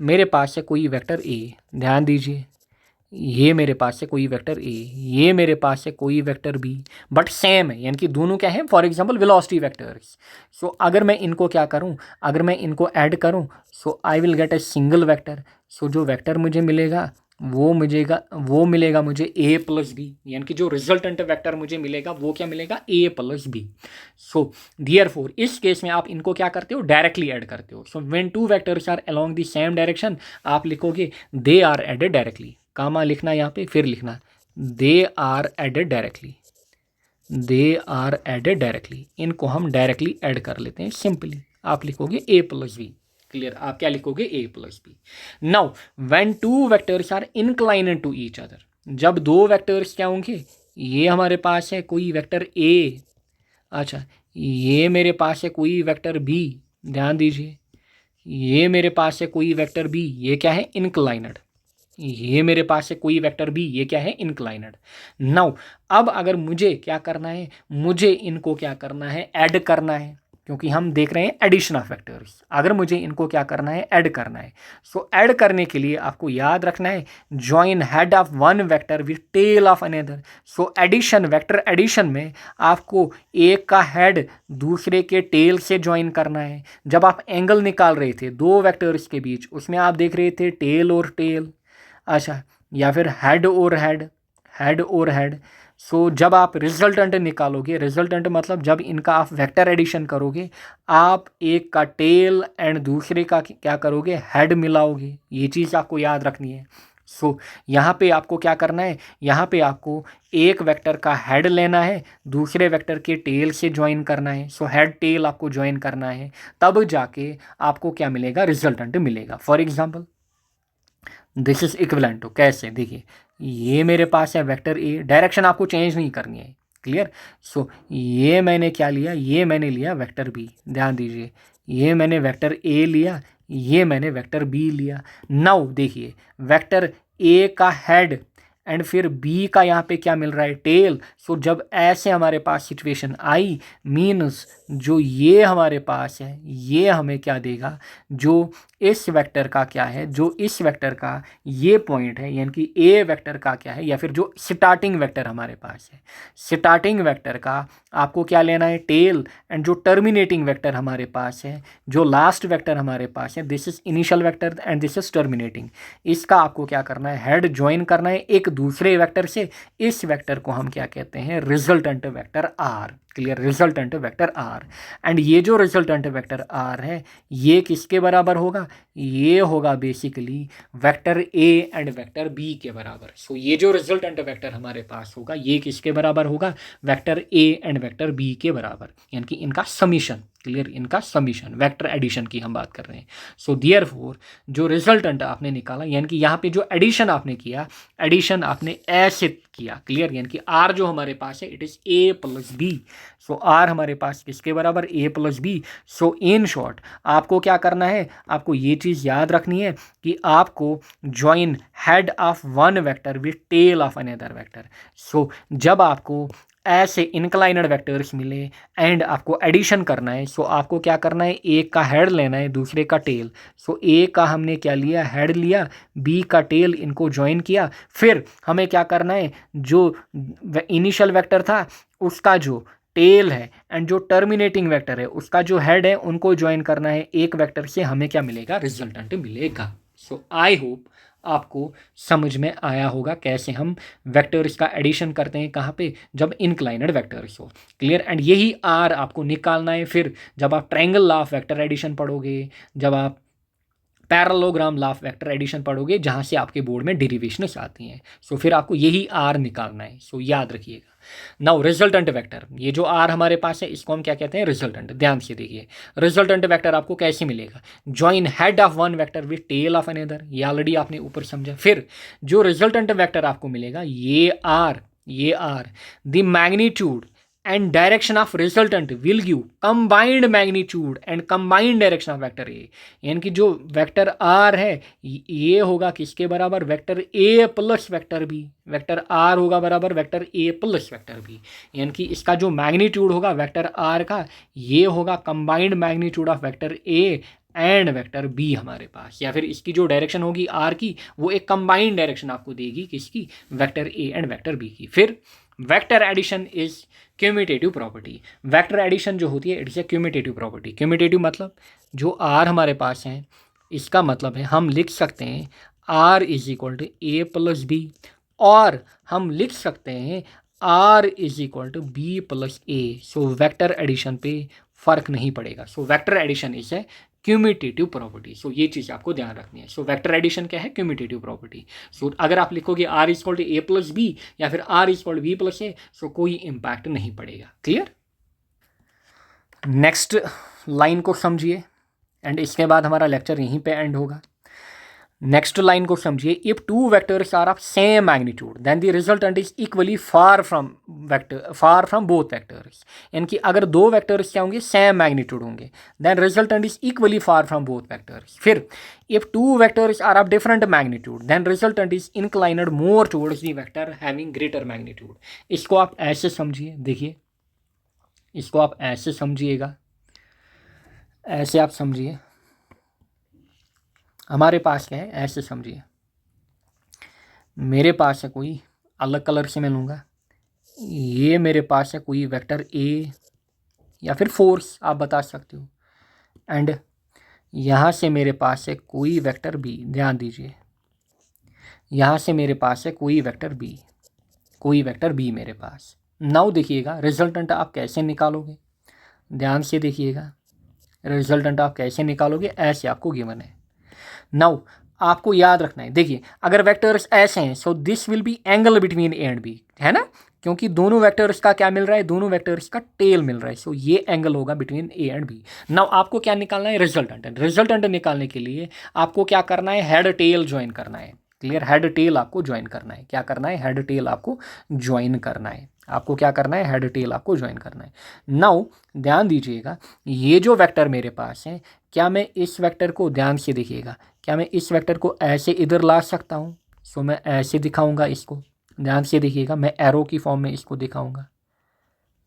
मेरे पास है कोई वेक्टर ए, ध्यान दीजिए, ये मेरे पास है कोई वेक्टर ए, ये मेरे पास है कोई वेक्टर बी, बट सेम है, यानी कि दोनों क्या है, फॉर एग्जांपल वेलोसिटी वेक्टर्स। सो अगर मैं इनको क्या करूं, अगर मैं इनको ऐड करूं, so I will get a single vector. So जो वेक्टर मुझे मिलेगा वो मिलेगा मुझे ए प्लस बी, यानी कि जो रिजल्टेंट वेक्टर मुझे मिलेगा वो क्या मिलेगा, ए प्लस बी। सो देयरफॉर इस केस में आप इनको क्या करते हो, डायरेक्टली ऐड करते हो। So when two vectors are along the same direction, आप लिखोगे they are added directly, comma लिखना यहाँ पे, फिर लिखना they are added directly, they are added directly. इनको हम डायरेक्टली ऐड कर लेते हैं। सिंपली आप लिखोगे ए प्लस बी। क्लियर? आप क्या लिखोगे, A plus B. Now when two vectors are inclined to each other, जब दो वेक्टर्स क्या होंगे, ये हमारे पास है कोई वेक्टर ए, अच्छा ये मेरे पास है कोई वेक्टर बी, ध्यान दीजिए, ये मेरे पास है कोई वेक्टर बी, ये क्या है, इनक्लाइनेड, ये मेरे पास है कोई वेक्टर बी, ये क्या है, इनक्लाइनेड। नाउ अब अगर मुझे क्या करना है, मुझे इनको क्या करना है, ऐड करना है, क्योंकि हम देख रहे हैं एडिशन ऑफ वेक्टर्स। अगर मुझे इनको क्या करना है, ऐड करना है, सो ऐड करने के लिए आपको याद रखना है join head of one vector with tail of another. So addition, vector addition में आपको एक का हेड दूसरे के टेल से ज्वाइन करना है। जब आप एंगल निकाल रहे थे दो वेक्टर्स के बीच, उसमें आप देख रहे थे टेल और टेल, अच्छा, या फिर हेड और हेड, हेड और हेड। सो जब आप रिजल्टेंट निकालोगे, रिजल्टेंट मतलब जब इनका आप वेक्टर एडिशन करोगे, आप एक का टेल एंड दूसरे का क्या करोगे, हेड मिलाओगे। ये चीज़ आपको याद रखनी है। सो यहाँ पे आपको क्या करना है, यहाँ पे आपको एक वेक्टर का हेड लेना है, दूसरे वेक्टर के टेल से ज्वाइन करना है। सो हेड टेल आपको ज्वाइन करना है, तब जाके आपको क्या मिलेगा, रिजल्टेंट मिलेगा। For example this is equivalent to, कैसे, देखिए ये मेरे पास है वेक्टर ए, डायरेक्शन आपको चेंज नहीं करनी है। क्लियर? सो ये मैंने क्या लिया, ये मैंने लिया वेक्टर बी, ध्यान दीजिए, ये मैंने वेक्टर ए लिया, ये मैंने वेक्टर बी लिया। नाउ देखिए वेक्टर ए का हेड एंड फिर बी का यहाँ पे क्या मिल रहा है, टेल। सो जब ऐसे हमारे पास सिचुएशन आई, मीन्स जो ये हमारे पास है ये हमें क्या देगा, जो इस वेक्टर का क्या है, जो इस वेक्टर का ये पॉइंट है, यानी कि ए वेक्टर का क्या है, या फिर जो स्टार्टिंग वेक्टर हमारे पास है, स्टार्टिंग वेक्टर का आपको क्या लेना है, टेल, एंड जो टर्मिनेटिंग वेक्टर हमारे पास है, जो लास्ट वेक्टर हमारे पास है, this is initial vector and this is terminating, इसका आपको क्या करना है, हेड ज्वाइन करना है एक दूसरे वेक्टर से। इस वेक्टर को हम क्या कहते हैं, resultant vector R. Clear, resultant vector R. And ये जो रिजल्टेंट वेक्टर आर है ये किसके बराबर होगा, ये होगा basically vector A and vector B के बराबर। सो ये जो रिजल्टेंट वेक्टर हमारे पास होगा ये किसके बराबर होगा, vector A and vector B के बराबर, यानी कि इनका समीशन, क्लियर, इनका समीशन, वेक्टर एडिशन की हम बात कर रहे हैं। सो देयरफॉर जो रिजल्टेंट आपने निकाला, यानी कि यहाँ पे जो एडिशन आपने किया, एडिशन आपने ऐसे किया, क्लियर, यानी कि आर जो हमारे पास है it is A plus B. So R हमारे पास किसके बराबर, A plus B. So in short आपको क्या करना है, आपको ये चीज़ याद रखनी है कि आपको join head of one vector with tail of another vector. So जब आपको ऐसे इंक्लाइनड वेक्टर्स मिले एंड आपको एडिशन करना है, सो आपको क्या करना है, एक का हेड लेना है दूसरे का टेल। सो ए का हमने क्या लिया, हेड लिया, बी का टेल, इनको ज्वाइन किया। फिर हमें क्या करना है, जो इनिशियल वेक्टर था उसका जो टेल है एंड जो टर्मिनेटिंग वेक्टर है उसका जो हेड है उनको ज्वाइन करना है एक वेक्टर से, हमें क्या मिलेगा, रिजल्टेंट मिलेगा। सो आई होप आपको समझ में आया होगा कैसे हम वेक्टर्स का एडिशन करते हैं, कहाँ पे, जब इनक्लाइनड वेक्टर्स हो, क्लियर। एंड यही आर आपको निकालना है फिर जब आप triangle law of vector addition पढ़ोगे, जब आप parallelogram law of vector addition पढ़ोगे, जहाँ से आपके बोर्ड में डेरिवेशंस आती हैं। सो फिर आपको यही आर निकालना है। सो याद रखिएगा। नाउ रिजल्टेंट वेक्टर, ये जो आर हमारे पास है इसको हम क्या कहते हैं, रिजल्टेंट। ध्यान से देखिए रिजल्टेंट वेक्टर आपको कैसे मिलेगा, join head of one vector with tail of another, ये ऑलरेडी आपने ऊपर समझा। फिर जो रिजल्टेंट वेक्टर आपको मिलेगा ये R the magnitude and direction of resultant will give combined magnitude and combined direction of vector A। यानी कि जो वेक्टर R है ये होगा किसके बराबर, vector A plus vector B। Vector R होगा बराबर vector A plus vector B, यानी कि इसका जो मैग्नीट्यूड होगा वेक्टर R का ये होगा combined magnitude of vector A and vector B हमारे पास, या फिर इसकी जो डायरेक्शन होगी आर की वो एक कंबाइंड डायरेक्शन आपको देगी किसकी, vector A and vector B की। फिर vector addition is commutative property. Vector addition जो होती है इट्स ए क्यूमिटेटिव प्रॉपर्टी। क्यूमिटेटिव मतलब जो आर हमारे पास है इसका मतलब है हम लिख सकते हैं R is equal to A plus B, और हम लिख सकते हैं R is equal to B plus A. So vector addition पे फर्क नहीं पड़ेगा। So vector addition is a commutative property. So ये चीज़ आपको ध्यान रखनी है। सो वेक्टर एडिशन क्या है, क्यूमिटेटिव प्रॉपर्टी। सो अगर आप लिखोगे R is equal to A plus B या फिर R is equal to B plus A, so कोई इम्पैक्ट नहीं पड़ेगा। क्लियर। नेक्स्ट लाइन को समझिए एंड इसके बाद हमारा लेक्चर यहीं पे एंड होगा। नेक्स्ट लाइन को समझिए, if two vectors are of same magnitude then the resultant is equally far from both vectors. यानी कि अगर दो वेक्टर्स क्या होंगे, सेम मैग्नीट्यूड होंगे, then resultant is equally far from both vectors. फिर if two vectors are of different magnitude then resultant is inclined more towards the vector having greater magnitude. इसको आप ऐसे समझिए, देखिए इसको आप ऐसे समझिएगा, ऐसे आप समझिए, हमारे पास क्या है, ऐसे समझिए, मेरे पास है कोई, अलग कलर से मैं लूँगा, ये मेरे पास है कोई वेक्टर ए या फिर फोर्स आप बता सकते हो, एंड यहाँ से मेरे पास है कोई वेक्टर बी। ध्यान दीजिए, यहाँ से मेरे पास है कोई वेक्टर बी मेरे पास। नाउ देखिएगा रिजल्टेंट आप कैसे निकालोगे, ध्यान से देखिएगा रिजल्टेंट आप कैसे निकालोगे, ऐसे आपको गिवन है। नाउ आपको याद रखना है, देखिए अगर वेक्टर्स ऐसे हैं so this will be angle between A and B, है ना, क्योंकि दोनों वेक्टर्स का क्या मिल रहा है, दोनों वेक्टर्स का टेल मिल रहा है। सो ये एंगल होगा between A and B. Now आपको क्या निकालना है, रिजल्टेंट। रिजल्टेंट निकालने के लिए आपको क्या करना है, हेड टेल ज्वाइन करना है। क्लियर, हेड टेल आपको ज्वाइन करना है। क्या करना है, हेड टेल आपको ज्वाइन करना है। आपको क्या करना है, हेड टेल आपको ज्वाइन करना है। नाउ ध्यान दीजिएगा, ये जो वेक्टर मेरे पास है, क्या मैं इस वेक्टर को, ध्यान से देखिएगा, क्या मैं इस वेक्टर को ऐसे इधर ला सकता हूँ। सो मैं ऐसे दिखाऊंगा इसको, ध्यान से देखिएगा, मैं एरो की फॉर्म में इसको दिखाऊंगा,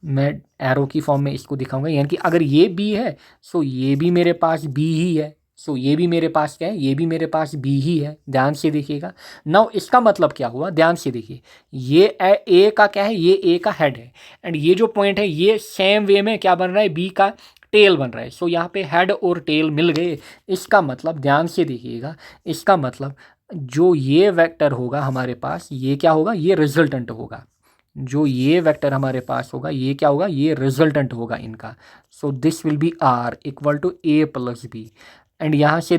मैं एरो की फॉर्म में इसको दिखाऊंगा। यानी कि अगर ये बी है सो ये भी मेरे पास बी ही है, सो ये भी मेरे पास क्या है, ये भी मेरे पास बी ही है। ध्यान से देखिएगा। नाउ इसका मतलब क्या हुआ, ध्यान से देखिए, ये ए का क्या है, ये ए का हेड है, एंड ये जो पॉइंट है ये सेम वे में क्या बन रहा है, बी का टेल बन रहा है। सो यहाँ पे हेड और टेल मिल गए। इसका मतलब ध्यान से देखिएगा, इसका मतलब जो ये वेक्टर होगा हमारे पास, ये क्या होगा, ये रिजल्टेंट होगा। जो ये वेक्टर हमारे पास होगा ये क्या होगा, ये रिजल्टेंट होगा इनका। So this will be R equal to A plus B. And यहाँ से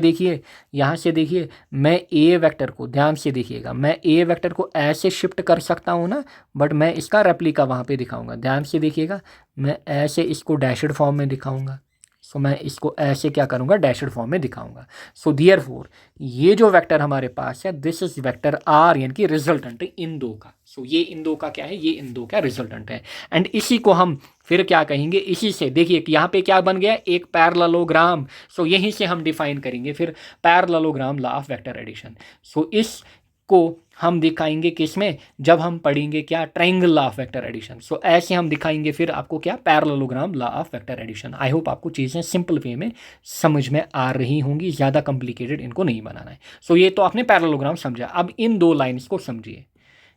देखिए मैं ए वेक्टर को, ध्यान से देखिएगा, मैं ए वेक्टर को ऐसे शिफ्ट कर सकता हूँ ना, बट मैं इसका रेप्लिका वहाँ पे दिखाऊंगा। ध्यान से देखिएगा, मैं ऐसे इसको डैशड फॉर्म में दिखाऊंगा। सो मैं इसको ऐसे क्या करूँगा, डैशड फॉर्म में दिखाऊंगा। सो देयरफॉर ये जो वेक्टर हमारे पास है दिस इज वेक्टर आर, यानी कि रिजल्टेंट इन दो का। सो ये इन दो का क्या है, ये इन दो का रिजल्टेंट है। एंड इसी को हम फिर क्या कहेंगे, इसी से देखिए यहाँ पे क्या बन गया, एक पैरेललोग्राम। सो यहीं से हम डिफाइन करेंगे फिर parallelogram law of vector addition. So इस को हम दिखाएंगे किस में, जब हम पढ़ेंगे क्या, triangle law of vector addition. So ऐसे हम दिखाएंगे फिर आपको क्या, parallelogram law of vector addition. I hope आपको चीज़ें सिंपल वे में समझ में आ रही होंगी, ज़्यादा कॉम्प्लिकेटेड इनको नहीं बनाना है। सो ये तो आपने पैरेललोग्राम समझा। अब इन दो लाइन्स को समझिए,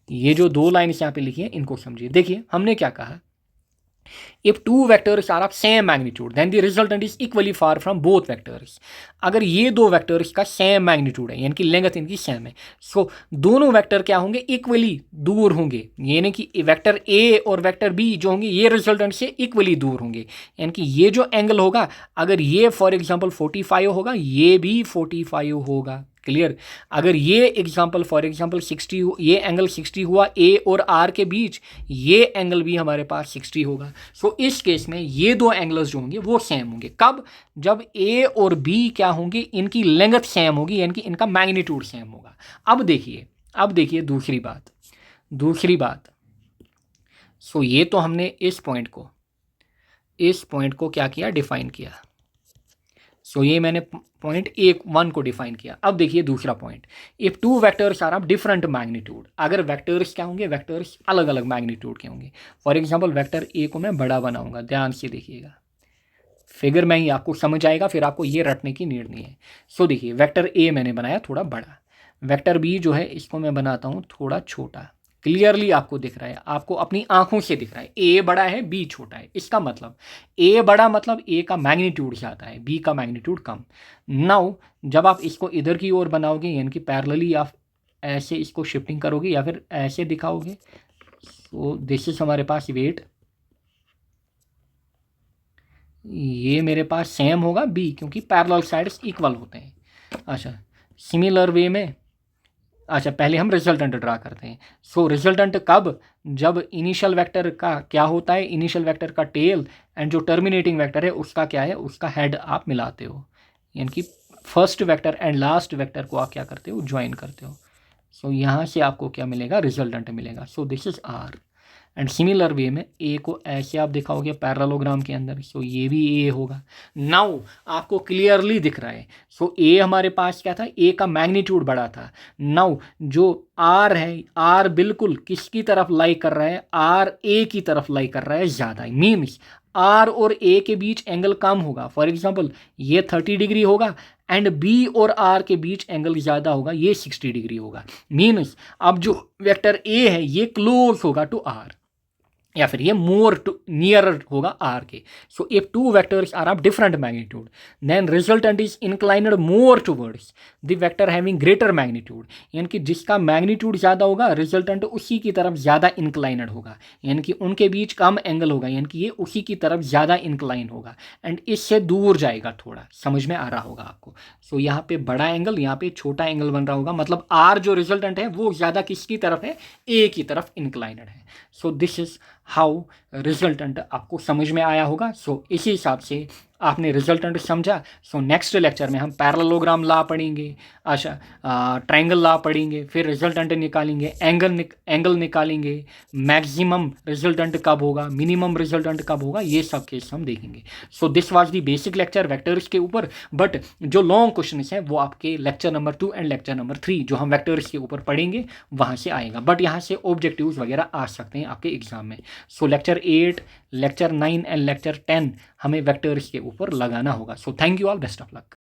ये जो दो लाइन्स यहाँ पे लिखी है इनको समझिए। देखिए हमने क्या कहा, if two vectors are of same magnitude then the resultant is equally far from both vectors। अगर ये दो वेक्टर्स का सेम मैग्नीट्यूड है, यानी कि लेंथ इनकी सेम है, सो दोनों वेक्टर क्या होंगे, इक्वली दूर होंगे। यानी कि वेक्टर ए और वेक्टर बी जो होंगे ये रिजल्टेंट से इक्वली दूर होंगे। यानी कि ये जो एंगल होगा, अगर ये फॉर एग्जांपल 45 होगा, ये भी 45 होगा। क्लियर। अगर ये एग्जाम्पल फॉर एग्जाम्पल 60, ये एंगल 60 हुआ ए और आर के बीच, ये एंगल भी हमारे पास 60 होगा। सो इस केस में ये दो एंगल्स जो होंगे वो सेम होंगे। कब, जब ए और बी क्या होंगे, इनकी लेंथ सेम होगी, यानी कि इनका मैग्नीट्यूड सेम होगा। अब देखिए दूसरी बात। सो ये तो हमने इस पॉइंट को क्या किया, डिफाइन किया। सो ये मैंने पॉइंट 1 को डिफाइन किया। अब देखिए दूसरा point, if two vectors are of different magnitude. अगर वेक्टर्स क्या होंगे, वेक्टर्स अलग अलग मैग्नीट्यूड के होंगे। फॉर एग्जांपल वेक्टर ए को मैं बड़ा बनाऊंगा, ध्यान से देखिएगा, फिगर में ही आपको समझ आएगा, फिर आपको ये रटने की नीड नहीं है। सो देखिए वेक्टर ए मैंने बनाया थोड़ा बड़ा, वेक्टर बी जो है इसको मैं बनाता हूँ थोड़ा छोटा। क्लियरली आपको दिख रहा है, आपको अपनी आंखों से दिख रहा है, ए बड़ा है बी छोटा है। इसका मतलब ए बड़ा मतलब ए का मैग्नीट्यूड ज़्यादा है, बी का मैग्नीट्यूड कम। नाउ जब आप इसको इधर की ओर बनाओगे, यानी कि पैरेलली आप ऐसे इसको शिफ्टिंग करोगे या फिर ऐसे दिखाओगे, सो दिस इज हमारे पास वेट, ये मेरे पास सेम होगा बी, क्योंकि पैरेलल साइड्स इक्वल होते हैं। अच्छा, सिमिलर वे में, अच्छा पहले हम रिजल्टेंट ड्रा करते हैं। सो रिजल्टेंट कब, जब इनिशियल वेक्टर का क्या होता है, इनिशियल वेक्टर का टेल एंड जो टर्मिनेटिंग वेक्टर है उसका क्या है, उसका हेड आप मिलाते हो, यानी कि first vector and last vector को आप क्या करते हो, ज्वाइन करते हो। सो यहाँ से आपको क्या मिलेगा, रिजल्टेंट मिलेगा। So this is R. And similar way में ए को ऐसे आप दिखाओगे पैरेललोग्राम के अंदर, सो ये भी ए होगा। नाउ आपको क्लियरली दिख रहा है, सो ए हमारे पास क्या था, ए का मैग्नीट्यूड बड़ा था। नाउ जो आर है, आर बिल्कुल किसकी तरफ लाई कर रहा है, आर ए की तरफ लाई कर रहा है ज़्यादा। मीन्स आर और ए के बीच एंगल कम होगा। फॉर एग्जाम्पल ये 30 डिग्री होगा एंड बी और आर के बीच एंगल ज़्यादा होगा, ये 60 डिग्री होगा। मीन्स अब जो वेक्टर ए है ये क्लोज होगा टू आर, या फिर ये मोर टू नियरर होगा आर के। So if two vectors are of different magnitude then resultant is inclined more towards the vector having greater magnitude. यानी कि जिसका मैग्नीट्यूड ज़्यादा होगा रिजल्टेंट उसी की तरफ ज़्यादा इंक्लाइंड होगा, यानी कि उनके बीच कम एंगल होगा, यानी कि ये उसी की तरफ ज़्यादा इंक्लाइन होगा एंड इससे दूर जाएगा थोड़ा। समझ में आ रहा होगा आपको। सो यहाँ पे बड़ा एंगल, यहाँ पे छोटा एंगल बन रहा होगा, मतलब आर जो रिजल्टेंट है वो ज़्यादा किसकी तरफ है, ए की तरफ इंक्लाइंड है। सो दिस इज हाउ रिजल्टेंट आपको समझ में आया होगा। सो इसी हिसाब से आपने रिजल्टेंट समझा। सो नेक्स्ट लेक्चर में हम पैरेललोग्राम लॉ पढ़ेंगे, अच्छा ट्रायंगल लॉ पढ़ेंगे, फिर रिजल्टेंट निकालेंगे, एंगल निकालेंगे, मैक्सिमम रिजल्टेंट कब होगा, मिनिमम रिजल्टेंट कब होगा, ये सब केस हम देखेंगे। So this was the basic lecture vectors के ऊपर, बट जो लॉन्ग क्वेश्चन है वो आपके lecture number 2 and lecture number 3 जो हम वेक्टर्स के ऊपर पढ़ेंगे वहाँ से आएगा, बट यहाँ से ऑब्जेक्टिव्स वगैरह आ सकते हैं आपके एग्जाम में। सो लेक्चर 8, लेक्चर 9 एंड लेक्चर 10 हमें वेक्टर्स के ऊपर लगाना होगा। So thank you all, best of luck.